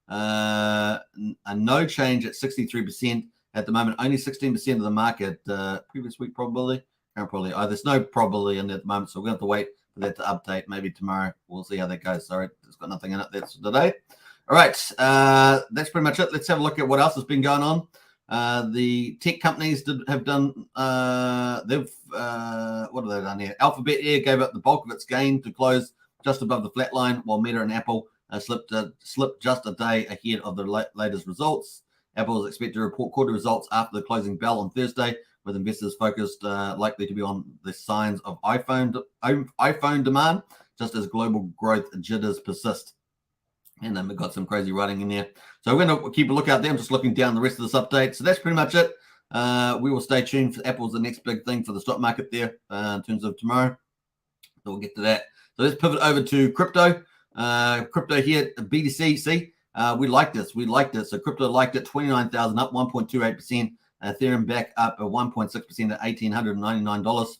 a no change at 63%. At the moment, only 16% of the market. Previous week, probably. There's no probability in there at the moment, so we're going to have to wait for that to update. Maybe tomorrow. We'll see how that goes. Sorry, it's got nothing in it. That's today. All right. That's pretty much it. Let's have a look at what else has been going on. The tech companies have done, what have they done here? Alphabet Air gave up the bulk of its gain to close just above the flat line, while Meta and Apple slipped just a day ahead of the latest results. Apple is expected to report quarter results after the closing bell on Thursday, with investors focused likely to be on the signs of iPhone demand, just as global growth jitters persist. And then we've got some crazy writing in there. So we're going to keep a look out there. I'm just looking down the rest of this update. So that's pretty much it. We will stay tuned for Apple's the next big thing for the stock market there in terms of tomorrow. So we'll get to that. So let's pivot over to crypto. Crypto here, BTC. See, we like this. So crypto liked it. 29,000 up 1.28%. Ethereum back up at 1.6% at $1,899.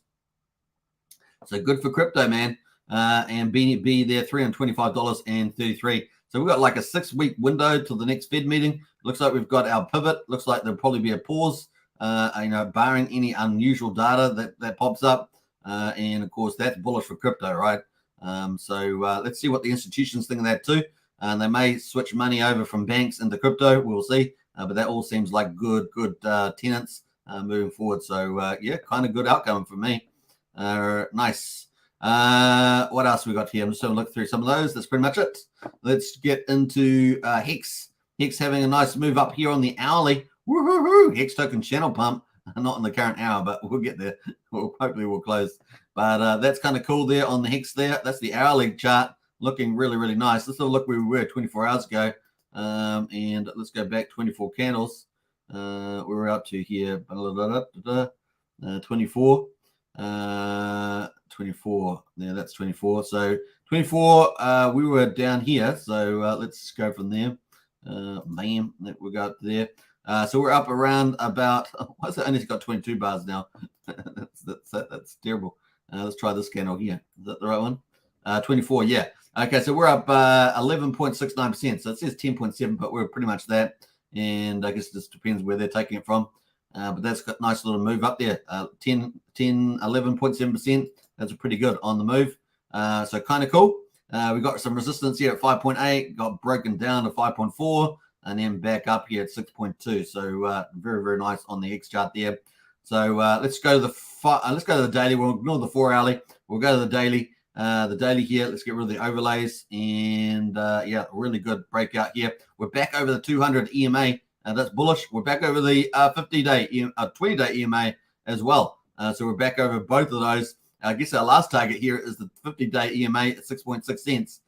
So good for crypto, man. And BNB there, $325.33. So we've got like a 6-week window till the next Fed meeting. Looks like we've got our pivot. Looks like there'll probably be a pause, barring any unusual data that pops up. And of course, that's bullish for crypto, right? So let's see what the institutions think of that too. and they may switch money over from banks into crypto. We'll see, but that all seems like good tenants moving forward. So yeah, kind of good outcome for me. Nice. What else we got here? I'm just going to look through some of those. That's pretty much it. Let's get into Hex. Hex having a nice move up here on the hourly. Woohoo! Hex token channel pump. Not in the current hour, but we'll get there. Hopefully we'll close. But that's kind of cool there on the Hex there. That's the hourly chart looking really nice. Let's have a look where we were 24 hours ago. And let's go back 24 candles. We were up to here. 24. 24. Yeah, that's 24. So 24, we were down here. So let's go from there. Bam, we got there. So we're up around about, what's it? Only got 22 bars now. that's terrible. Let's try this candle here. Is that the right one? 24, yeah. Okay, so we're up 11.69%. So it says 10.7, but we're pretty much that. And I guess it just depends where they're taking it from. But that's got a nice little move up there. 11.7%. That's pretty good on the move. So kind of cool. We got some resistance here at 5.8, got broken down to 5.4, and then back up here at 6.2. So very nice on the X chart there. So let's go to the daily. We'll ignore the 4 hourly. We'll go to the daily. The daily here. Let's get rid of the overlays, and yeah, really good breakout here. We're back over the 200 EMA. That's bullish. We're back over the 50-day, 20-day EMA as well. So we're back over both of those. I guess our last target here is the 50-day EMA at 6.6 cents.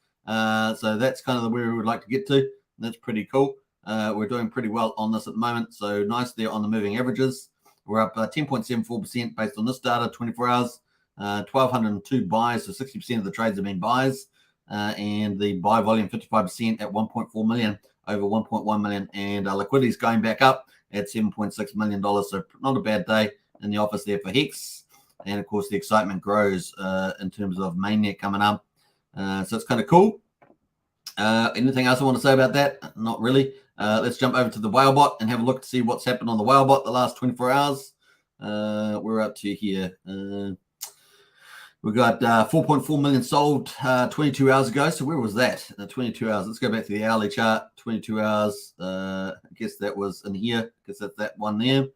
So that's kind of where we would like to get to. That's pretty cool. We're doing pretty well on this at the moment. So nice there on the moving averages. We're up 10.74% based on this data, 24 hours. 1,202 buys, so 60% of the trades have been buys. And the buy volume 55% at 1.4 million, over 1.1 million. And liquidity is going back up at $7.6 million. So not a bad day in the office there for Hex. And of course, the excitement grows in terms of Mainnet coming up. So it's kind of cool. Anything else I want to say about that? Not really. Let's jump over to the Whalebot and have a look to see what's happened on the Whalebot the last 24 hours. We're up to here. We got 4.4 million sold 22 hours ago. So where was that? 22 hours. Let's go back to the hourly chart. 22 hours. I guess that was in here. I guess that's that one there.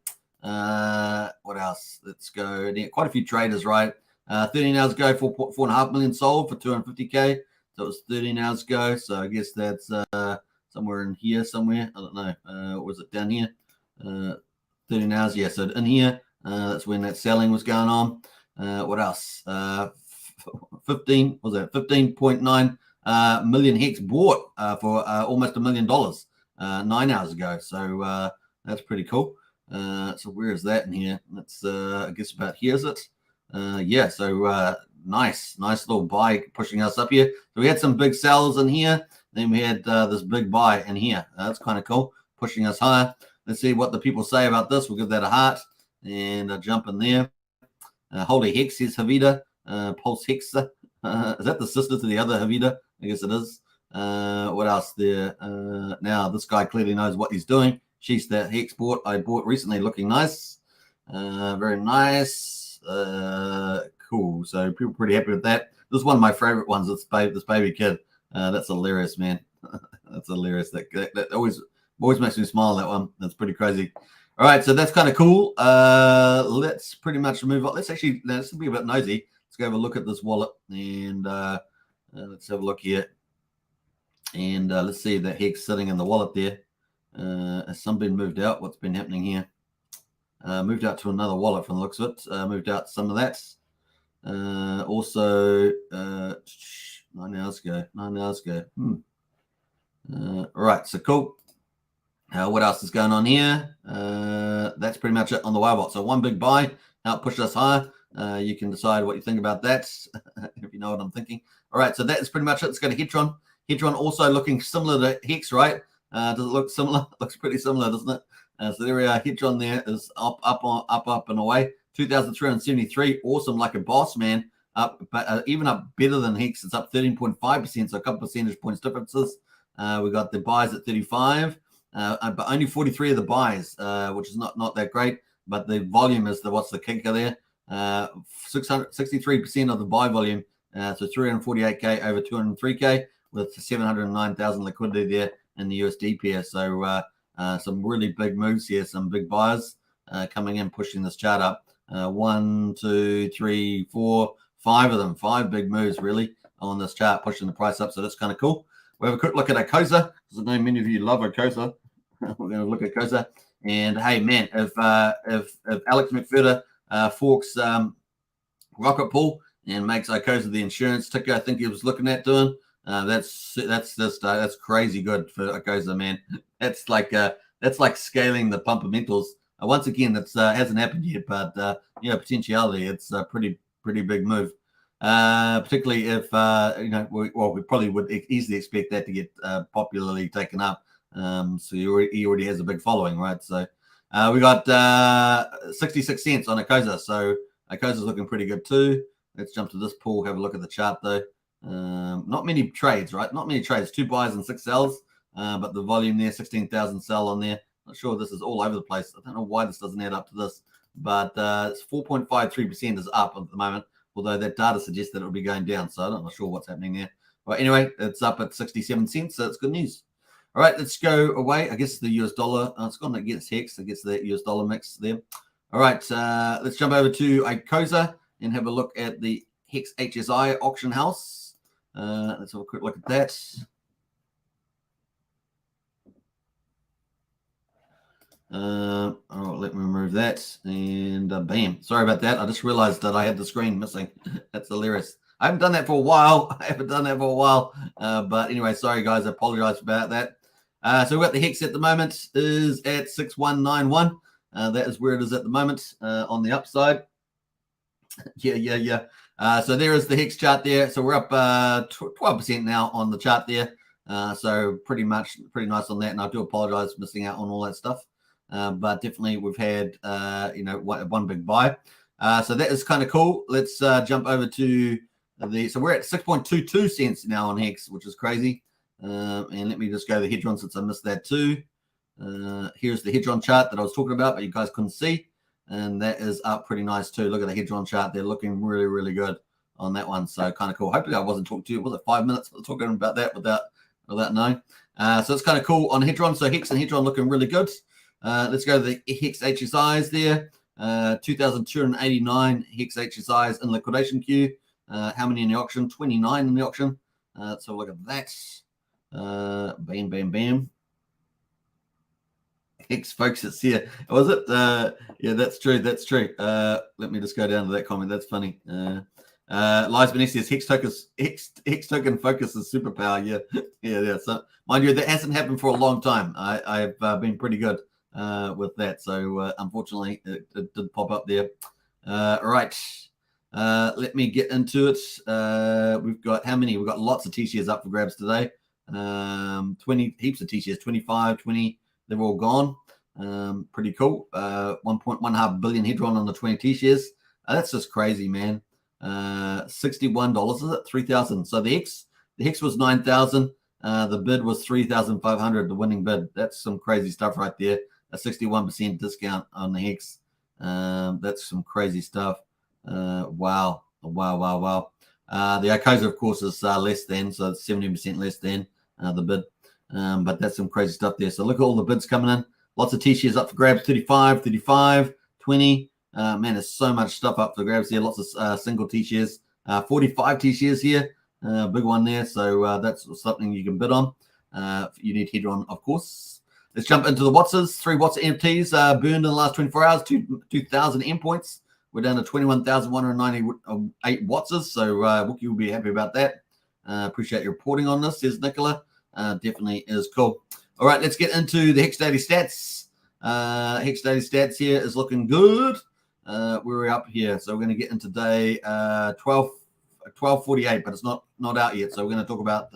What else? Let's go. Quite a few traders, right? 13 hours ago, 4.5 million sold for 250K. So it was 13 hours ago. So I guess that's somewhere in here somewhere. I don't know. Was it down here? 13 hours. Yeah. So in here, that's when that selling was going on. What else? 15.9 million Hex bought for almost $1 million 9 hours ago. So that's pretty cool. So where is that in here? That's I guess about here, is it? Yeah. So nice little buy pushing us up here. So we had some big sells in here. Then we had this big buy in here. That's kind of cool, pushing us higher. Let's see what the people say about this. We'll give that a heart and jump in there. Holy Hex, says Havita. Pulsechain. Is that the sister to the other Havita? I guess it is. What else there? Now, this guy clearly knows what he's doing. She's the Hex I bought recently, looking nice. Very nice. Cool. So people pretty happy with that. This is one of my favorite ones. This baby kid. That's hilarious, man. That's hilarious. That always makes me smile, that one. That's pretty crazy. All right, so that's kind of cool. Let's pretty much move on. Let's be a bit nosy. Let's go have a look at this wallet, and let's have a look here. And let's see that Hex sitting in the wallet there. Has some been moved out? What's been happening here? Moved out to another wallet from the looks of it. Moved out some of that. Also, 9 hours ago. All right, so cool. What else is going on here? That's pretty much it on the Whalebot. So one big buy, how it pushed us higher. You can decide what you think about that, if you know what I'm thinking. All right, so that is pretty much it. Let's go to Hedron. Hedron also looking similar to Hex, right? Does it look similar? Looks pretty similar, doesn't it? So there we are. Hedron there is up and away. 2,373. Awesome, like a boss, man. Up, but even up better than Hex. It's up 13.5%, so a couple percentage points differences. We got the buys at 35. But only 43 of the buys, which is not that great. But the volume is what's the kicker there? 63% of the buy volume, so 348K over 203K, with 709,000 liquidity there in the USD pair. So some really big moves here, some big buyers coming in, pushing this chart up. 1, 2, 3, 4, 5 of them, 5 big moves really on this chart, pushing the price up. So that's kind of cool. We have a quick look at Acosa, because I know many of you love Acosa. We're going to look at Acosa. And hey, man, if Alex McFerder forks Rocket Pool and makes Acosa the insurance ticker I think he was looking at doing, that's crazy good for Acosa, man. That's like scaling the fundamentals. Once again, that hasn't happened yet, but potentiality. It's a pretty big move. Particularly if we probably would easily expect that to get popularly taken up. So he already has a big following, right? So we got 66 cents on Acosa. So Acosa's looking pretty good too. Let's jump to this pool, have a look at the chart though. Not many trades, right? Not many trades. 2 buys and 6 sells, but the volume there, 16,000 sell on there. Not sure this is all over the place. I don't know why this doesn't add up to this, but it's 4.53% is up at the moment, although that data suggests that it'll be going down. So I'm not sure what's happening there. But anyway, it's up at 67 cents, so it's good news. All right, let's go away. I guess the US dollar, it's gone against Hex. I guess the US dollar mix there. All right, let's jump over to Acosa and have a look at the Hex HSI auction house. Let's have a quick look at that. Let me remove that, and bam. Sorry about that. I just realized that I had the screen missing. That's hilarious. I haven't done that for a while. But anyway, sorry guys. I apologize about that. So we've got the Hex at the moment is at 6191. That is where it is at the moment on the upside. Yeah. So there is the Hex chart there. So we're up 12% now on the chart there. So pretty nice on that. And I do apologize for missing out on all that stuff. But definitely we've had one big buy. So that is kind of cool. Let's jump over to so we're at 6.22 cents now on Hex, which is crazy. And let me just go to the Hedron since I missed that too. Here's the Hedron chart that I was talking about, but you guys couldn't see. And that is up pretty nice too. Look at the Hedron chart. They're looking really, really good on that one. So kind of cool. Hopefully I wasn't talking to you. Was it 5 minutes? I was talking about that without knowing. So it's kind of cool on Hedron. So Hex and Hedron looking really good. Let's go to the Hex HSIs there. 2,289 Hex HSIs in liquidation queue. How many in the auction? 29 in the auction. Let's have a look at that. Bam, bam, bam. Hex Focus here. Was it? Yeah, that's true. Let me just go down to that comment. That's funny. Lies Beneath says Hex Token Focus is superpower. Yeah. So mind you, that hasn't happened for a long time. I've been pretty good with that. So unfortunately, it did pop up there. All right. Let me get into it. We've got how many? We've got lots of T-shares up for grabs today. 20 heaps of T-shares, 25, 20. They're all gone. Pretty cool. 1.15 billion Hedron on the 20 T-shares. That's just crazy, man. $61, is it? 3,000. So the Hex was 9,000. The bid was 3,500. The winning bid. That's some crazy stuff right there. A 61% discount on the Hex. That's some crazy stuff. Wow. The Acosa, of course, is less than, so it's 70% less than the bid. But that's some crazy stuff there. So look at all the bids coming in. Lots of T-shares up for grabs. 35, 20. Man, there's so much stuff up for grabs here. Lots of single T-shares. 45 T-shares here. Big one there. So that's something you can bid on. You need Hedron, of course. Let's jump into the Wattses. 3 Watts NFTs burned in the last 24 hours. 2,000 endpoints. We're down to 21,198 Wattses. So Wookie will be happy about that. Appreciate your reporting on this, says Nicola. Definitely is cool. All right, let's get into the Hex Daily Stats. Hex Daily Stats here is looking good. We're up here. So we're going to get into day 12:48, but it's not out yet. So we're going to talk about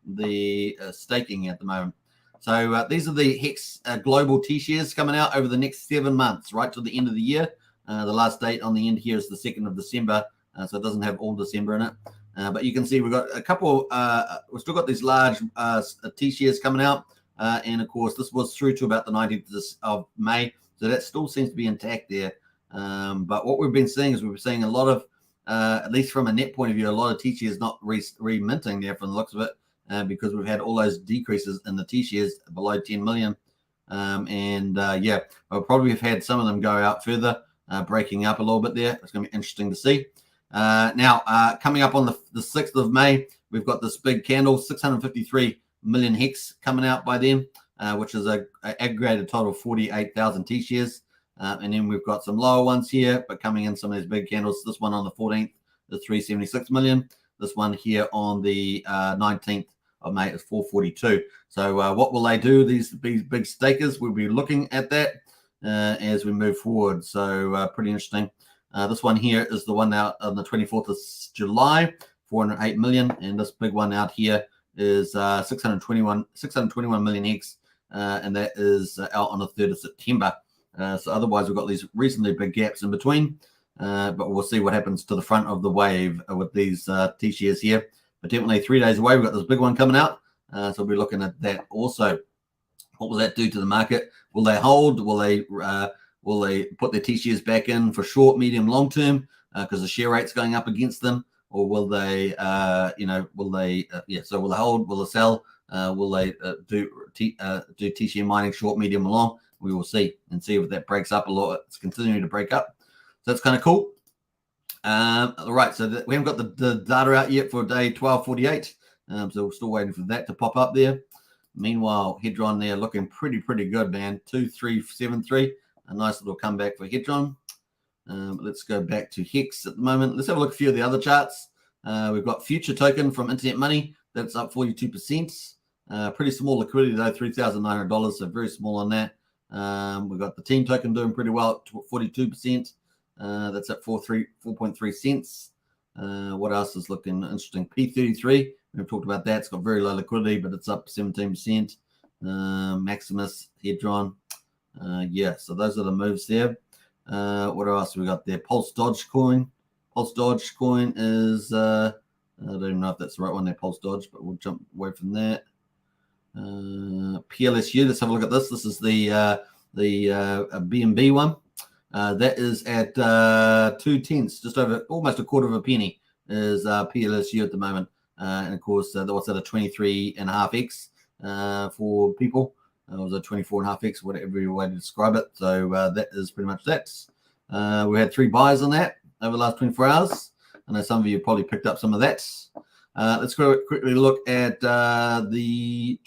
the staking at the moment. So these are the Hex global T-shares coming out over the next 7 months, right to the end of the year. The last date on the end here is the 2nd of December, so it doesn't have all December in it. But you can see we've got a couple, we've still got these large T-shares coming out. And of course, this was through to about the 19th of May. So that still seems to be intact there. But what we've been seeing is we've been seeing a lot of, at least from a net point of view, a lot of T-shares not re-minting there from the looks of it. because we've had all those decreases in the T-shares below 10 million. Yeah, we'll probably have had some of them go out further, breaking up a little bit there. It's going to be interesting to see. Now, coming up on the 6th of May, we've got this big candle, 653 million hex coming out by then, which is a aggregated total of 48,000 T-shares. And then we've got some lower ones here, but coming in some of these big candles. This one on the 14th is 376 million. This one here on the 19th of May is 442. So what will they do? These big stakers, we'll be looking at that as we move forward. So pretty interesting. This one here is the one out on the 24th of July, 408 million. And this big one out here is 621 million X, and that is out on the 3rd of September. So otherwise, we've got these reasonably big gaps in between, but we'll see what happens to the front of the wave with these T-shares here. But definitely 3 days away, we've got this big one coming out, so we'll be looking at that also. What will that do to the market? Will they hold? Will they put their T-shares back in for short, medium, long term because the share rate's going up against them? Or will they, so will they hold? Will they sell? Will they do T-share mining short, medium, or long? We will see and see if that breaks up a lot. It's continuing to break up. So that's kind of cool. All right, so we haven't got the data out yet for day 1248. So we're still waiting for that to pop up there. Meanwhile, Hedron there looking pretty good, man. 2373. A nice little comeback for Hedron. Let's go back to Hex at the moment. Let's have a look at a few of the other charts. We've got Future Token from Internet Money. That's up 42%. Pretty small liquidity, though, $3,900, so very small on that. We've got the Team Token doing pretty well at 42%. That's at 4.3 cents. What else is looking interesting? P33. We've talked about that. It's got very low liquidity, but it's up 17%. Maximus, Hedron. So those are the moves there. What else we got there? Pulse Dodge coin. Pulse Dodge coin is I don't even know if that's the right one there, Pulse Dodge, but we'll jump away from that. PLSU, let's have a look at this. This is the BNB one. That is at 2/10, just over almost a quarter of a penny is PLSU at the moment. And of course, what's at a 23.5x for people. It was a 24.5x, whatever way to describe it. So that is pretty much that. We had 3 buys on that over the last 24 hours. I know some of you probably picked up some of that. Let's go quickly look at let's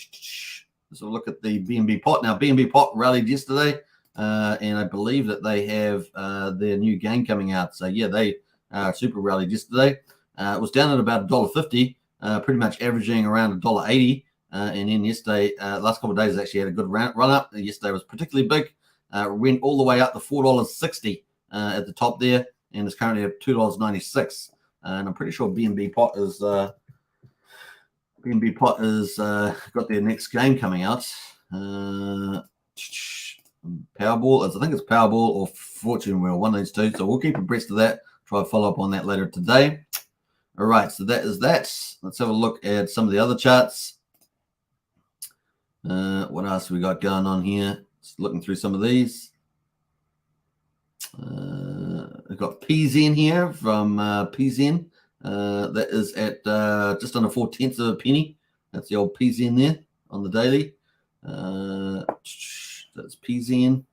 look at the BNB pot. Now, BNB pot rallied yesterday, and I believe that they have their new game coming out. So yeah, they super rallied yesterday. It was down at about $1.50, pretty much averaging around $1.80. And then yesterday, last couple of days, actually had a good run up. Yesterday was particularly big. Went all the way up to $4.60 at the top there, and it's currently at $2.96. And I'm pretty sure BNB pot is got their next game coming out. Powerball, I think it's Powerball or Fortune Wheel, one of these two. So we'll keep abreast of that. Try to follow up on that later today. All right, so that is that. Let's have a look at some of the other charts. What else we got going on here? Just looking through some of these. We've got PZN here from PZN. That is at just under 4/10 of a penny. That's the old PZN there on the daily. That's PZN.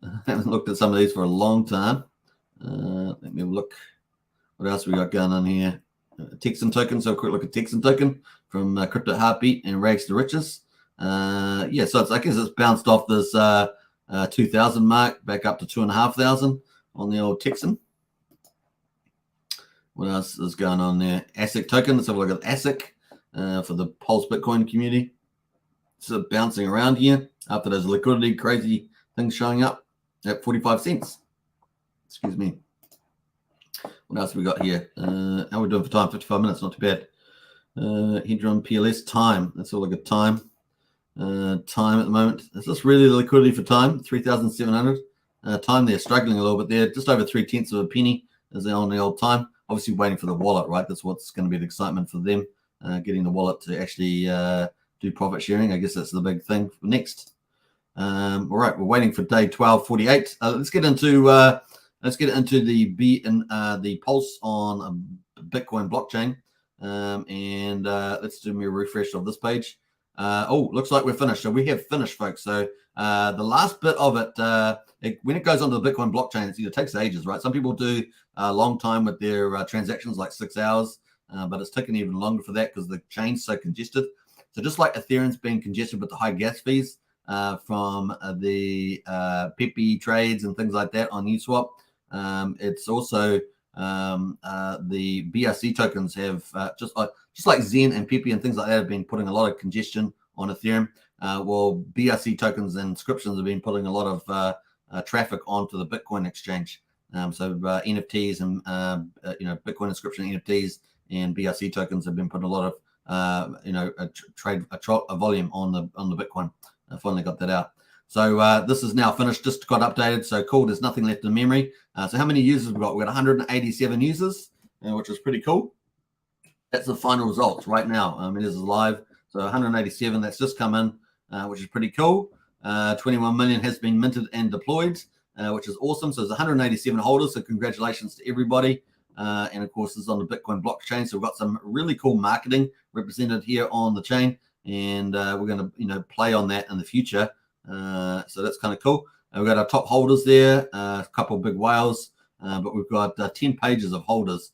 I haven't looked at some of these for a long time. Let me look. What else we got going on here? Texan Token. So a quick look at Texan Token from Crypto Heartbeat and Rags to Riches. So I guess it's bounced off this 2,000 mark back up to 2,500 on the old Texan. What else is going on there? ASIC Token. Let's have a look at ASIC for the Pulse Bitcoin community. So bouncing around here after those liquidity crazy things showing up at 45 cents. Excuse me. What else have we got here? How are we doing for time? 55 minutes, not too bad. Hedron PLS time. Let's have a look at time. Time at the moment. Is this really the liquidity for time? 3,700. Time they're struggling a little bit there. Just over 3/10 of a penny is on the old time. Obviously waiting for the wallet, right? That's what's going to be the excitement for them, getting the wallet to actually do profit sharing. I guess that's the big thing for next. All right, we're waiting for day 1248. Let's get into the Pulse on Bitcoin blockchain. Let's do me a refresh of this page. Looks like we're finished. So we have finished, folks. So the last bit of it, when it goes onto the Bitcoin blockchain, it takes ages, right? Some people do a long time with their transactions, like 6 hours, but it's taking even longer for that because the chain's so congested. So just like Ethereum's being congested with the high gas fees from the Pepe trades and things like that on Uniswap, it's also the BRC tokens have just like Zen and Pepe and things like that have been putting a lot of congestion on Ethereum. Well, BRC tokens and inscriptions have been putting a lot of traffic onto the Bitcoin exchange. So NFTs and Bitcoin inscription NFTs and BRC tokens have been putting a lot of a volume on the Bitcoin. I finally got that out. So this is now finished, just got updated. So cool, there's nothing left in memory. So how many users we've got? We've got 187 users, which is pretty cool. That's the final results right now. This is live. So 187, that's just come in, which is pretty cool. 21 million has been minted and deployed, which is awesome. So there's 187 holders. So congratulations to everybody. And of course, this is on the Bitcoin blockchain. So we've got some really cool marketing represented here on the chain, and we're going to play on that in the future. So that's kind of cool. We've got our top holders there, a couple of big whales, but we've got 10 pages of holders,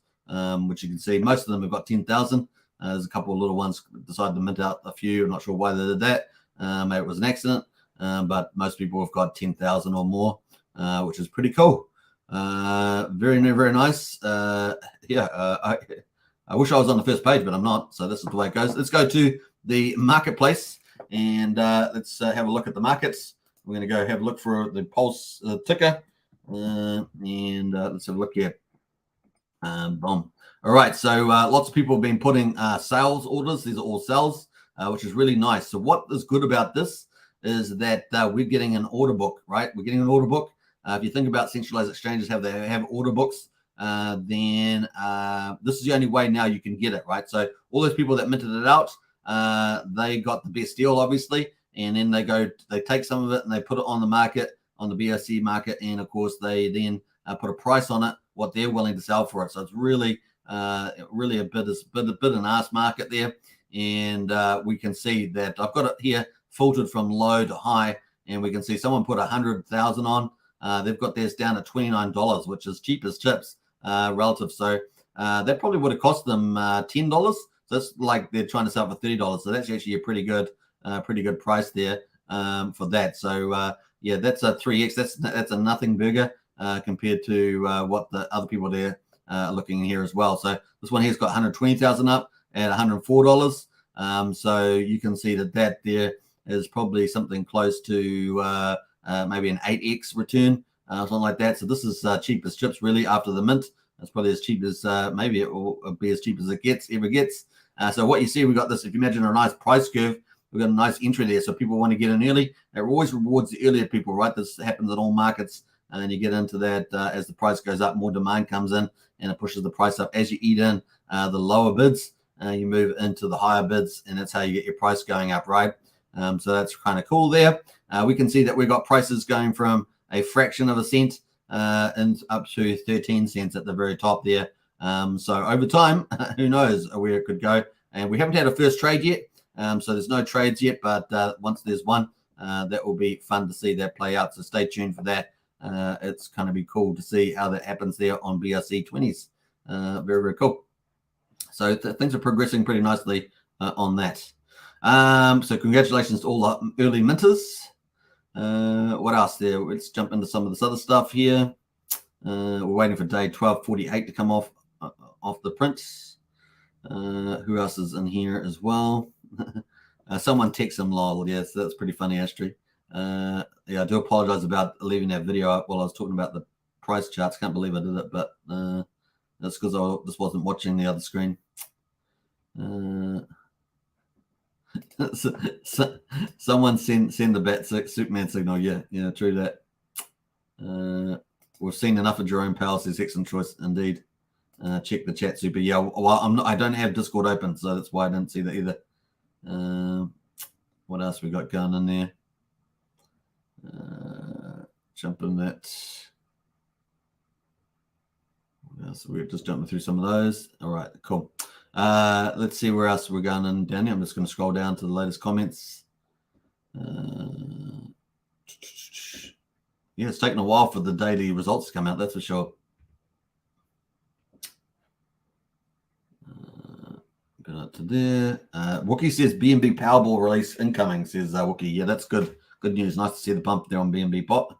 which you can see. Most of them have got 10,000. There's a couple of little ones decided to mint out a few. I'm not sure why they did that. Maybe it was an accident, but most people have got 10,000 or more, which is pretty cool. Very, very nice. I wish I was on the first page, but I'm not. So this is the way it goes. Let's go to the marketplace and let's have a look at the markets. We're going to go have a look for the Pulse ticker, and let's have a look here. Boom. All right. So lots of people have been putting sales orders. These are all sales, which is really nice. So what is good about this is that we're getting an order book, right? We're getting an order book. If you think about centralized exchanges, they have order books, then this is the only way now you can get it, right? So all those people that minted it out, they got the best deal, obviously, and then they take some of it and they put it on the market, on the BRC market, and of course they then put a price on it, what they're willing to sell for it. So it's really a bid and ask market there, and we can see that I've got it here filtered from low to high, and we can see someone put 100,000 on. They've got theirs down at $29, which is cheap as chips relative. So that probably would have cost them $10. So it's like they're trying to sell for $30. So that's actually a pretty good price there for that. So yeah, that's a 3x. That's a nothing burger compared to what the other people there are looking here as well. So this one here's got 120,000 up at $104. So you can see that there is probably something close to maybe an 8x return, something like that. So this is cheap as chips, really, after the mint. It's probably as cheap as maybe it will be as cheap as it ever gets. So what you see, we've got this, if you imagine a nice price curve, we've got a nice entry there. So people want to get in early. It always rewards the earlier people, right? This happens in all markets. And you get into that as the price goes up, more demand comes in and it pushes the price up. As you eat in the lower bids, you move into the higher bids, and that's how you get your price going up, right? So that's kind of cool there. We can see that we've got prices going from a fraction of a cent and up to 13 cents at the very top there. So over time, who knows where it could go. And we haven't had a first trade yet. So there's no trades yet, but once there's one, that will be fun to see that play out. So stay tuned for that. It's going to be cool to see how that happens there on BRC 20s. Very, very cool. So things are progressing pretty nicely on that. So congratulations to all the early minters. What else there? Let's jump into some of this other stuff here. We're waiting for day 1248 to come off the prints. Who else is in here as well? Someone texts him lol. Yes, that's pretty funny, actually. Yeah, I do apologize about leaving that video up while I was talking about the price charts. Can't believe I did it, but that's because I just wasn't watching the other screen. Someone send the bat Superman signal. Yeah, true that. We've seen enough of Jerome Powell, says excellent choice indeed. Check the chat, Super. Yeah, well, I don't have Discord open, so that's why I didn't see that either. What else we got going in there? Jump in that. What else? We're just jumping through some of those. All right, cool. Let's see where else we're going on down here. I'm just going to scroll down to the latest comments. Yeah, it's taken a while for the daily results to come out, that's for sure. Go up to there. Wookie says BNB Powerball release incoming, says Wookie. Yeah, that's good. Good news. Nice to see the pump there on BNB Pot.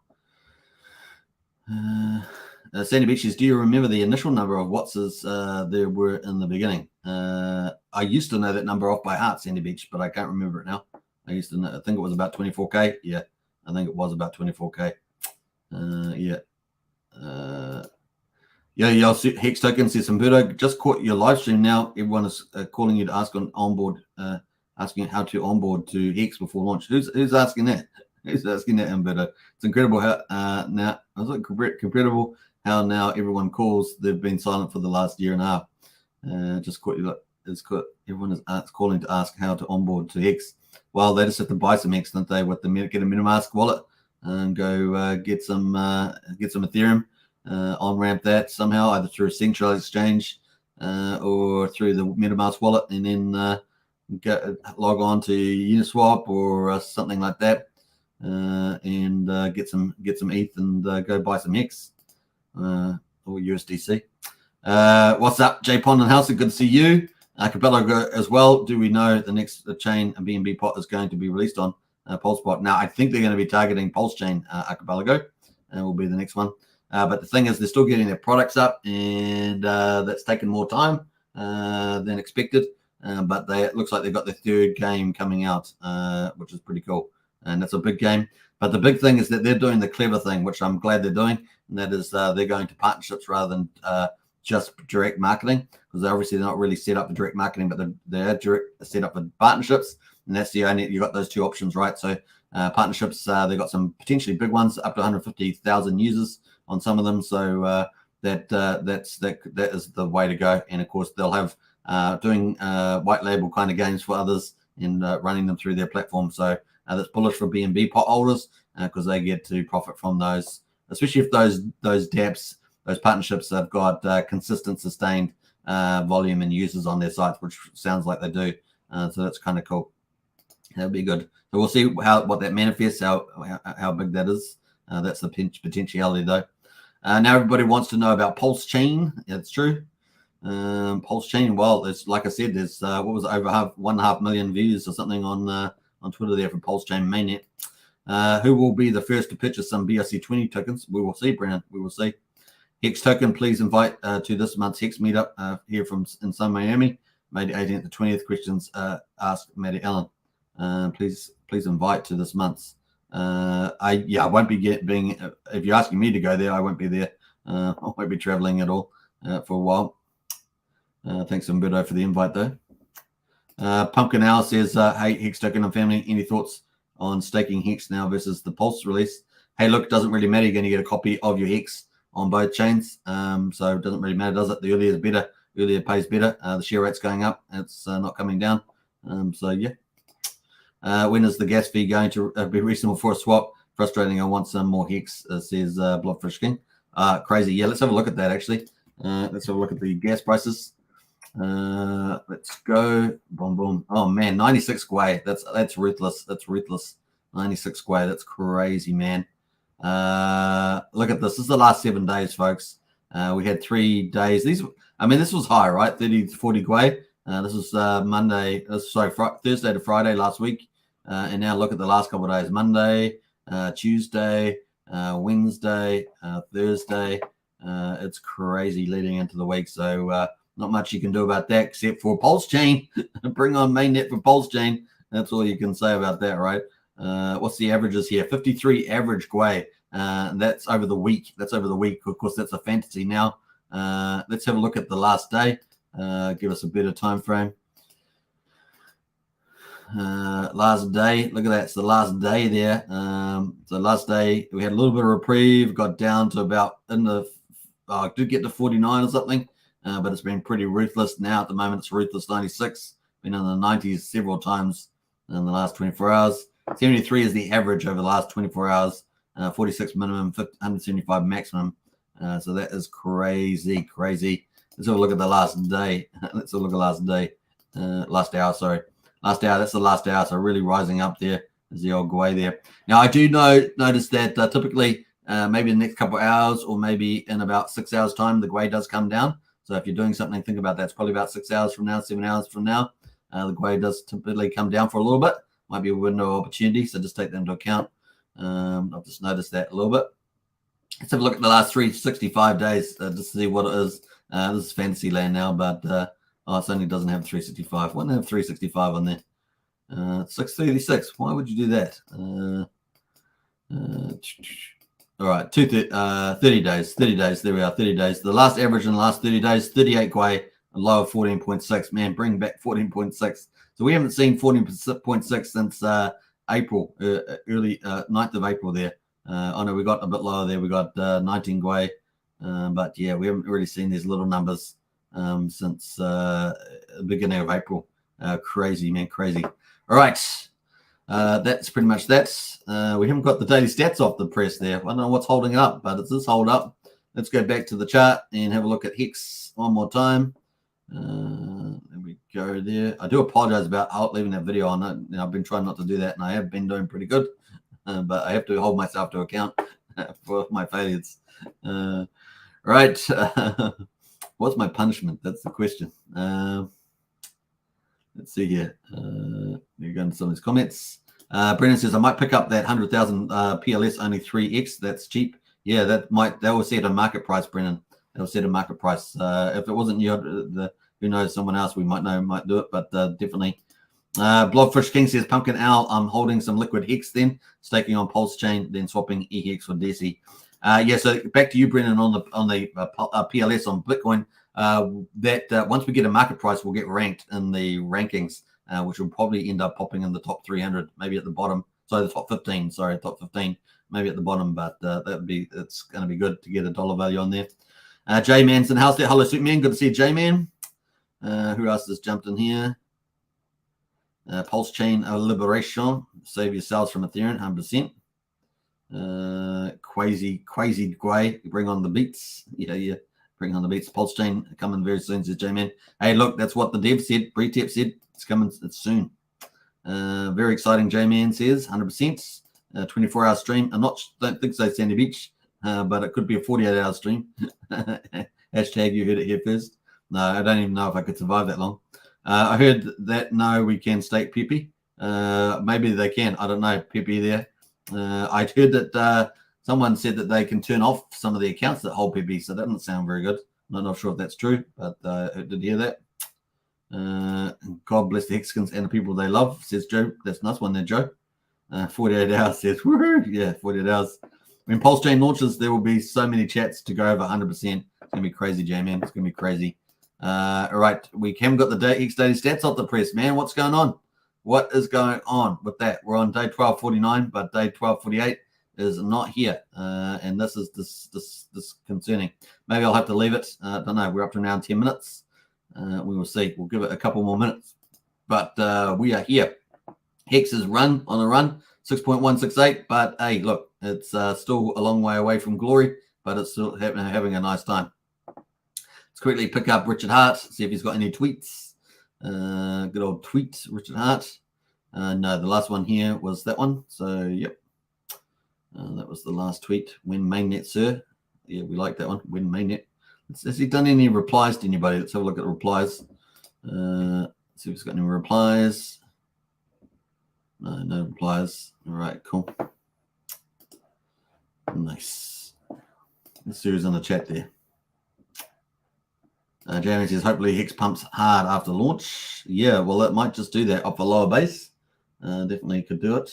Sandy Beach says, do you remember the initial number of Wattses there were in the beginning? I used to know that number off by heart, Sandy Beach, but I can't remember it now. I used to know, I think it was about 24K. Yeah, I think it was about 24K. Yeah, Hex Token says, Humberto, just caught your live stream now. Everyone is calling you to ask on onboard, asking how to onboard to Hex before launch. Who's asking that? Who's asking that, Humberto? It's incredible how now, I was like, incredible how now everyone calls. They've been silent for the last year and a half. Just caught you. Everyone is calling to ask how to onboard to Hex. Well, they just have to buy some Hex, don't they? Get a MetaMask wallet and go get some Ethereum. On ramp that somehow, either through a centralized exchange or through the MetaMask wallet, and then log on to Uniswap or something like that, and get some ETH and go buy some Hex or USDC. What's up, J Pond and House? Good to see you. Capella as well. Do we know the next chain BNB pot is going to be released on Pulsepot? Now, I think they're going to be targeting Pulsechain Archipelago, and will be the next one. But the thing is, they're still getting their products up, and that's taken more time than expected. But it looks like they've got the third game coming out, which is pretty cool. And that's a big game. But the big thing is that they're doing the clever thing, which I'm glad they're doing. And that is they're going to partnerships rather than just direct marketing, because they're not really set up for direct marketing, but they're set up for partnerships. And that's you got those two options, right? So partnerships, they've got some potentially big ones, up to 150,000 users on some of them, so that is the way to go. And of course, they'll have doing white label kind of games for others and running them through their platform. So that's bullish for BNB pot holders because they get to profit from those, especially if those dApps, those partnerships have got consistent, sustained volume and users on their sites, which sounds like they do. So that's kind of cool. That'll be good. So we'll see what that manifests, how big that is. That's the potentiality, though. Now everybody wants to know about Pulsechain. Yeah, it's true. Pulsechain. Well, it's like I said, there's what was it, over 1.5 million views or something on Twitter there for Pulsechain Mainnet. Who will be the first to purchase some BRC20 tokens? We will see, Brandon. We will see. Hex Token, please invite to this month's Hex meetup here in Sun Miami, May the 18th to 20th. Questions asked Maddie Allen. Please invite to this month's. I won't be being. If you're asking me to go there, I won't be there. I won't be traveling at all for a while. Thanks, Humberto, for the invite, though. Pumpkin Owl says, "Hey, Hex Token and family, any thoughts on staking Hex now versus the Pulse release?" Hey, look, it doesn't really matter. You're going to get a copy of your Hex on both chains, so it doesn't really matter, does it? The earlier is better. Earlier pays better. The share rate's going up. It's not coming down. So yeah. When is the gas fee going to be reasonable for a swap? Frustrating. I want some more Hex, says Blobfish King. Crazy. Yeah, let's have a look at that, actually. Let's have a look at the gas prices. Let's go. Boom, boom. Oh, man, 96 Gwei. That's ruthless. That's ruthless. 96 Gwei. That's crazy, man. Look at this. This is the last 7 days, folks. We had 3 days. This was high, right? 30 to 40 Gwei. This was Thursday to Friday last week. And now look at the last couple of days. Monday, Tuesday, Wednesday, Thursday. It's crazy leading into the week. So not much you can do about that except for Pulsechain. Bring on Mainnet for Pulsechain. That's all you can say about that, right? What's the averages here? 53 average Gwei. That's over the week. Of course, that's a fantasy now. Let's have a look at the last day. Give us a better time frame. Last day, look at that. It's the last day there. The last day we had a little bit of reprieve, got down to about did get to 49 or something, but it's been pretty ruthless now. At the moment, it's ruthless 96. Been in the 90s several times in the last 24 hours. 73 is the average over the last 24 hours. 46 minimum, 175 maximum. So that is crazy. Let's have a look at the last day. Let's have a look at last day. Last hour, sorry. Last hour, that's the last hour. So really rising up there is the old Gwei there. Now, I do notice that typically maybe in the next couple of hours or maybe in about 6 hours time, the Gwei does come down. So if you're doing something, think about that. It's probably about 6 hours from now, 7 hours from now. The Gwei does typically come down for a little bit. Might be a window of opportunity, so just take that into account. I've just noticed that a little bit. Let's have a look at the last 365 days just to see what it is. This is fantasy land now, but it only doesn't have 365. Why don't have 365 on there? 636. Why would you do that? All right, 30 days. 30 days. There we are, 30 days. The last average in the last 30 days, 38 Gwei, a low of 14.6. Man, bring back 14.6. So we haven't seen 14.6 since April, early 9th of April there. I know we got a bit lower there. We got 19 Gwei. But yeah, we haven't really seen these little numbers since the beginning of April. Crazy, man, crazy. All right. That's pretty much that. We haven't got the daily stats off the press there. I don't know what's holding it up, but it's this hold up. Let's go back to the chart and have a look at Hex one more time. There we go there. I do apologize about leaving that video on it. I've been trying not to do that, and I have been doing pretty good. But I have to hold myself to account for my failures. Right. What's my punishment? That's the question. Let's see here. You go into some of these comments. Brennan says, I might pick up that 100,000 PLS, only 3x. That's cheap. Yeah, that will set a market price, Brennan. That will set a market price. If it wasn't you, who knows, someone else we might know might do it, but definitely. Blobfish King says, Pumpkin Owl, I'm holding some liquid Hex then, staking on Pulsechain, then swapping EHEX for DESI. Yeah, so back to you, Brennan, on the PLS on Bitcoin. That once we get a market price, we'll get ranked in the rankings, which will probably end up popping in the top 300, maybe at the bottom. Sorry, the top 15. Sorry, top 15, maybe at the bottom, but it's going to be good to get a dollar value on there. J Man's in the house there. Hello, Superman. Good to see you, J Man. Who else has jumped in here? Pulsechain Liberation. Save yourselves from Ethereum, 100%. Crazy Gwei. Bring on the beats. Yeah. Bring on the beats. Pulsechain coming very soon, says J-Man. Hey, look, that's what the dev said. Pre-tep said it's coming. It's soon. Very exciting, J-Man says, 100%. 24-hour stream. Don't think so, Sandy Beach, but it could be a 48-hour stream. Hashtag you heard it here first. No, I don't even know if I could survive that long. I heard that, no, we can stake Pepe. Maybe they can. I don't know, Pepe there. I heard that someone said that they can turn off some of the accounts that hold Pepe, so that doesn't sound very good. I'm not sure if that's true, but I did hear that. God bless the Hexicans and the people they love, says Joe. That's a nice one there, Joe. 48 hours says, woohoo! Yeah, 48 hours. When Pulsechain launches, there will be so many chats to go over 100%. It's going to be crazy, J-Man. It's going to be crazy. All right, we haven't got the Hex daily stats off the press, man. What's going on? What is going on with that? We're on day 1249, but day 1248 is not here, and this is this concerning. Maybe I'll have to leave it. I don't know. We're up to around 10 minutes. We will see. We'll give it a couple more minutes, but we are here. Hex is on a run, 6.168. But hey, look, it's still a long way away from glory, but it's still having a nice time. Let's quickly pick up Richard Hart, see if he's got any tweets. Good old tweet, Richard Hart. No, the last one here was that one. So, yep. That was the last tweet. When Mainnet, sir. Yeah, we like that one. When Mainnet. Has he done any replies to anybody? Let's have a look at the replies. See if he's got any replies. No replies. All right, cool. Nice. Let's see who's on the chat there. Jamie says, hopefully Hex pumps hard after launch. Yeah, well, it might just do that off a lower base. Definitely could do it.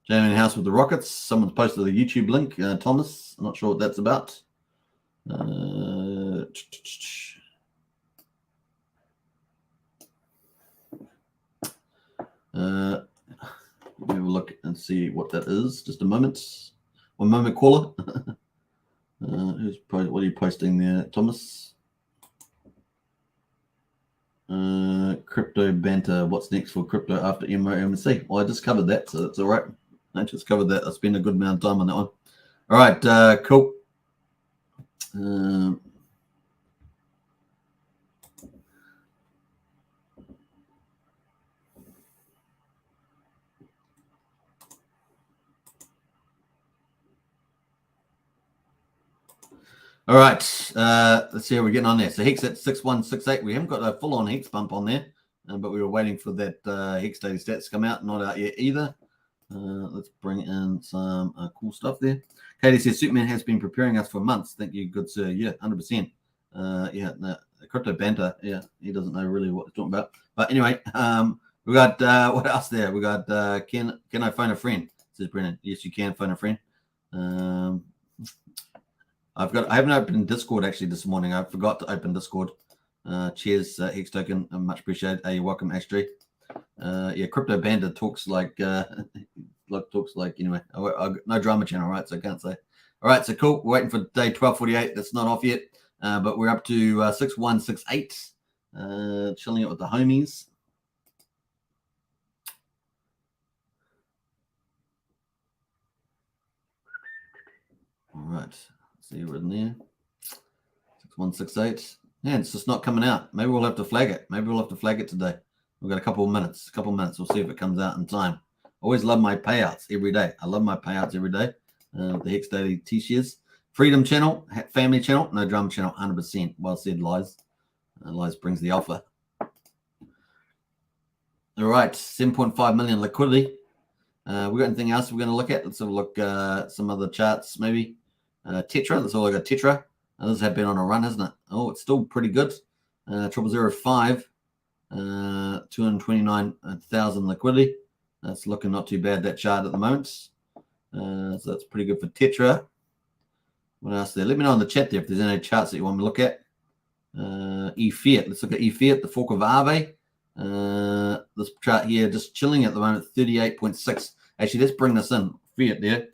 Jamie in the house with the rockets. Someone's posted a YouTube link. Thomas, I'm not sure what that's about. Let me have a look and see what that is. Just a moment. 1 moment, caller. What are you posting there, Thomas? Crypto banter. What's next for crypto after MOMC? Well, I just covered that, so that's all right. I just covered that. I spent a good amount of time on that one. All right, cool. All right, let's see how we're getting on there. So Hex at 6168. We haven't got a full-on Hex bump on there, but we were waiting for that Hex daily stats to come out. Not out yet either. Let's bring in some cool stuff there. Katie says, Superman has been preparing us for months. Thank you, good sir. Yeah, 100%. Yeah, no, crypto banter. Yeah, he doesn't know really what he's talking about. But anyway, we got what else there? We got can I phone a friend? Says Brennan. Yes, you can phone a friend. I haven't opened Discord actually this morning. I forgot to open Discord. Cheers, Hex Token. Much appreciated. You're welcome, Astrid. Yeah, Crypto Bandit talks like anyway. No drama channel, right? So I can't say. All right, so cool. We're waiting for day 1248. That's not off yet, but we're up to 6168. Chilling it with the homies. All right. See we're in there. 6168. Yeah, it's just not coming out. Maybe we'll have to flag it. Maybe we'll have to flag it today. We've got a couple of minutes. We'll see if it comes out in time. Always love my payouts every day. I love my payouts every day. The Hex Daily T-shares. Freedom channel, family channel, no drama channel, 100%. Well said, Lies. Lies brings the alpha. All right, 7.5 million liquidity. We got anything else we're going to look at? Let's have a look at some other charts, maybe. Tetra, that's all I got. Tetra. This has been on a run, hasn't it? Oh, it's still pretty good. 0005, 229,000 liquidity. That's looking not too bad, that chart at the moment. So that's pretty good for Tetra. What else there? Let me know in the chat there if there's any charts that you want me to look at. Fiat. Let's look at Fiat, the fork of Aave. This chart here just chilling at the moment, 38.6. Actually, let's bring this in. Fiat there.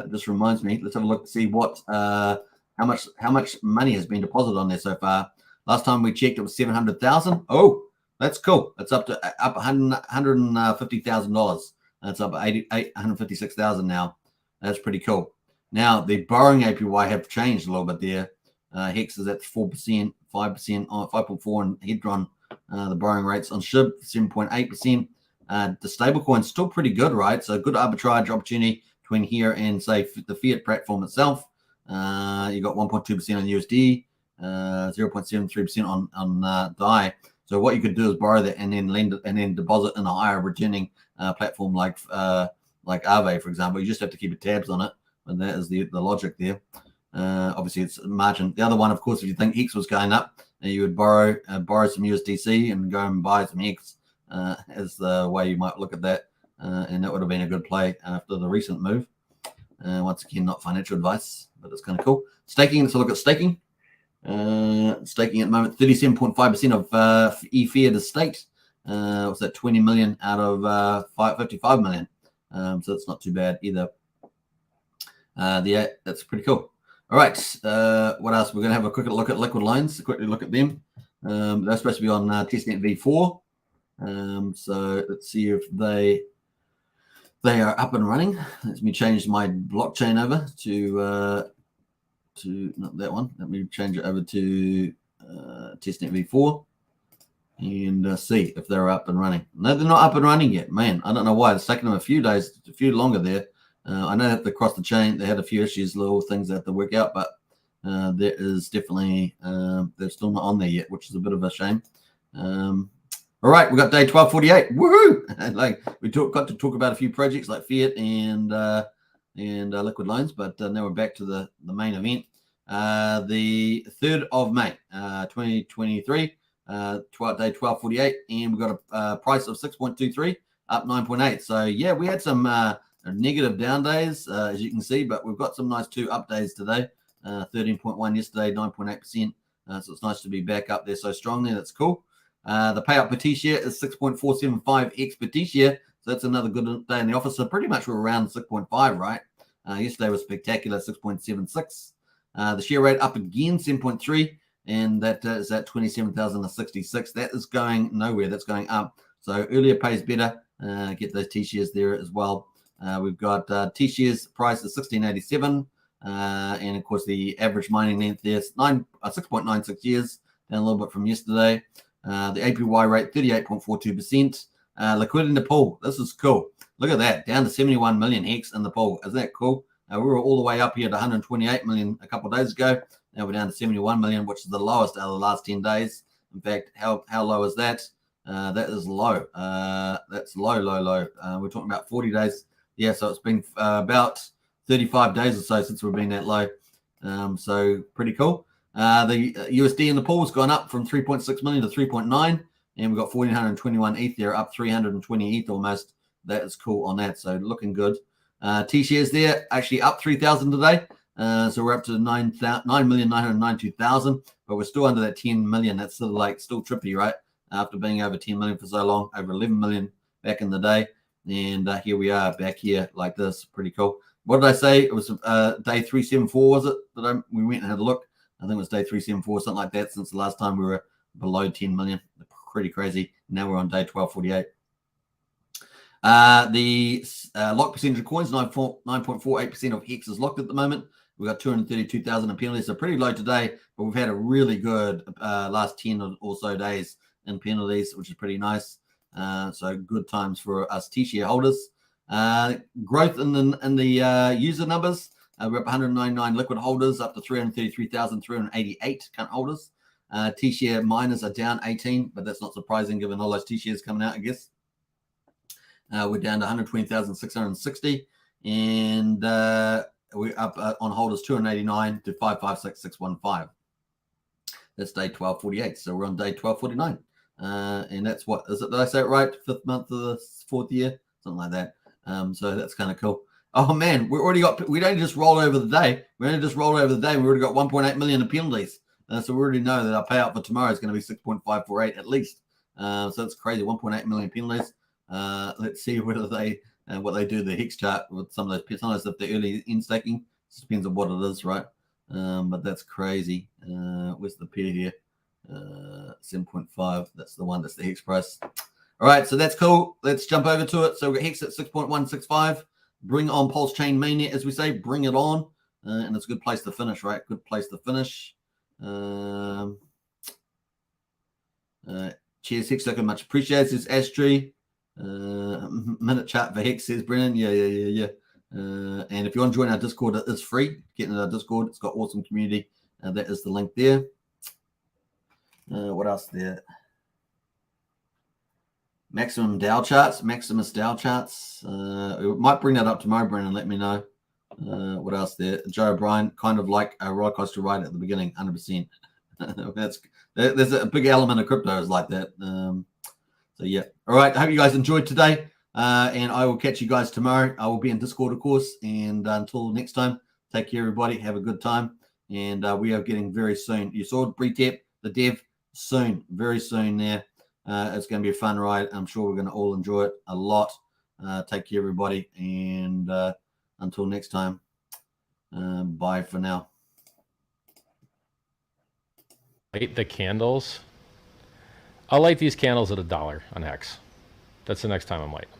This reminds me. Let's have a look to see what how much money has been deposited on there so far. Last time we checked, it was 700,000. Oh, that's cool. It's up $150,000. That's up 156,000 now. That's pretty cool. Now the borrowing APY have changed a little bit there. Hex is at 4%, 5% on 5.4, and Hedron the borrowing rates on SHIB 7.8%. The stablecoin's still pretty good, right? So good arbitrage opportunity between here and say the Fiat platform itself. You got 1.2% on USD, 0.73% on DAI. So what you could do is borrow that and then lend it and then deposit in a higher returning platform like Aave, for example. You just have to keep tabs on it, and that is the logic there. Obviously, it's margin. The other one, of course, if you think Hex was going up, you would borrow some USDC and go and buy some Hex as the way you might look at that, and that would have been a good play after the recent move. Once again, not financial advice, but it's kind of cool. Staking, let's look at staking. Staking at the moment, 37.5% of Fiat is staked. What's that, 20 million out of 55 million. So it's not too bad either. Yeah, that's pretty cool. All right, what else? We're going to have a quick look at liquid lines, quickly look at them. They're supposed to be on testnet v4. So let's see if they are up and running. Let me change my blockchain over to not that one. Let me change it over to testnet v4 and see if they're up and running. No, they're not up and running yet. Man, I don't know why. It's taken them a few days, a few longer there. I know that across the chain they had a few issues, little things they have to work out, but there is definitely they're still not on there yet, which is a bit of a shame. All right, we got day 1248. Woohoo! Like got to talk about a few projects like Fiat and liquid lines, but now we're back to the main event. The 3rd of May, 2023, day 1248, and we got a price of 6.23, up 9.8. So yeah, we had some negative down days, as you can see, but we've got some nice 2 up days today. 13.1 yesterday, 9.8%. So it's nice to be back up there so strongly. That's cool. The payout per T-share is 6.475x per T-share. So that's another good day in the office. So pretty much we're around 6.5, right? Yesterday was spectacular, 6.76. The share rate up again, 7.3. and that is at 27,066. That is going nowhere. That's going up. So earlier pays better. Get those T shares there as well. We've got T shares price is 1687, and of course the average mining length there is 6.96 years, down a little bit from yesterday. The APY rate 38.42%. Liquidity in the pool. This is cool. Look at that, down to 71 million hex in the pool. Isn't that cool? We were all the way up here to 128 million a couple of days ago. Now we're down to 71 million, which is the lowest out of the last 10 days. In fact, how low is that? That is low. That's low. We're talking about 40 days. Yeah, so it's been about 35 days or so since we've been that low. So pretty cool. The USD in the pool has gone up from 3.6 million to 3.9, and we've got 1,421 ETH there, up 320 ETH almost. That is cool on that, so looking good. T shares there actually up 3,000 today, so we're up to 9,992,000, but we're still under that 10 million. That's still trippy, right? After being over 10 million for so long, over 11 million back in the day, and here we are back here like this. Pretty cool. What did I say? It was day 374, was it? We went and had a look. I think it was day 374, something like that, since the last time we were below 10 million. Pretty crazy. Now we're on day 1248. The lock percentage of coins, 9.48% of Hex is locked at the moment. We've got 232,000 in penalties, so pretty low today, but we've had a really good last 10 or so days in penalties, which is pretty nice. So good times for us T-share holders. Growth in the user numbers. We're up 199 liquid holders, up to 333,388 current holders. T-share miners are down 18, but that's not surprising given all those T-shares coming out, I guess. We're down to 120,660, and we're up on holders 289 to 556,615. That's day 1248. So we're on day 1249, and that's what is it? Did I say it right? 5th month of the 4th year, something like that. So that's kind of cool. Oh man, we don't just roll over the day. We only just rolled over the day. We already got 1.8 million in penalties. So we already know that our payout for tomorrow is going to be 6.548 at least. So it's crazy, 1.8 million penalties. Let's see whether they what they do the Hex chart with some of those if they're early in staking. It depends on what it is, right? But that's crazy. Where's the pair here? 7.5. That's the one. That's the Hex price. All right, so that's cool. Let's jump over to it. So we've got Hex at 6.165. Bring on Pulsechain Mainnet, as we say. Bring it on, and it's a good place to finish, right? Good place to finish. Cheers, Hex Token, much appreciated. Says Astri. Minute chart for Hex, says Brennan. Yeah. And if you want to join our Discord, it is free. Get into our Discord. It's got awesome community. That is the link there. What else there? Maximus DAO charts. We might bring that up tomorrow, Brennan. Let me know. What else there? Joe O'Brien, kind of like a roller coaster ride at the beginning, 100%. There's a big element of crypto is like that. So yeah. All right. I hope you guys enjoyed today, and I will catch you guys tomorrow. I will be in Discord, of course. And until next time, take care, everybody. Have a good time. And we are getting very soon. You saw Bretep, the dev, soon, very soon there. It's going to be a fun ride. I'm sure we're going to all enjoy it a lot. Take care, everybody. And until next time, bye for now. Light the candles. I'll light these candles at $1 on Hex. That's the next time I'm lighting.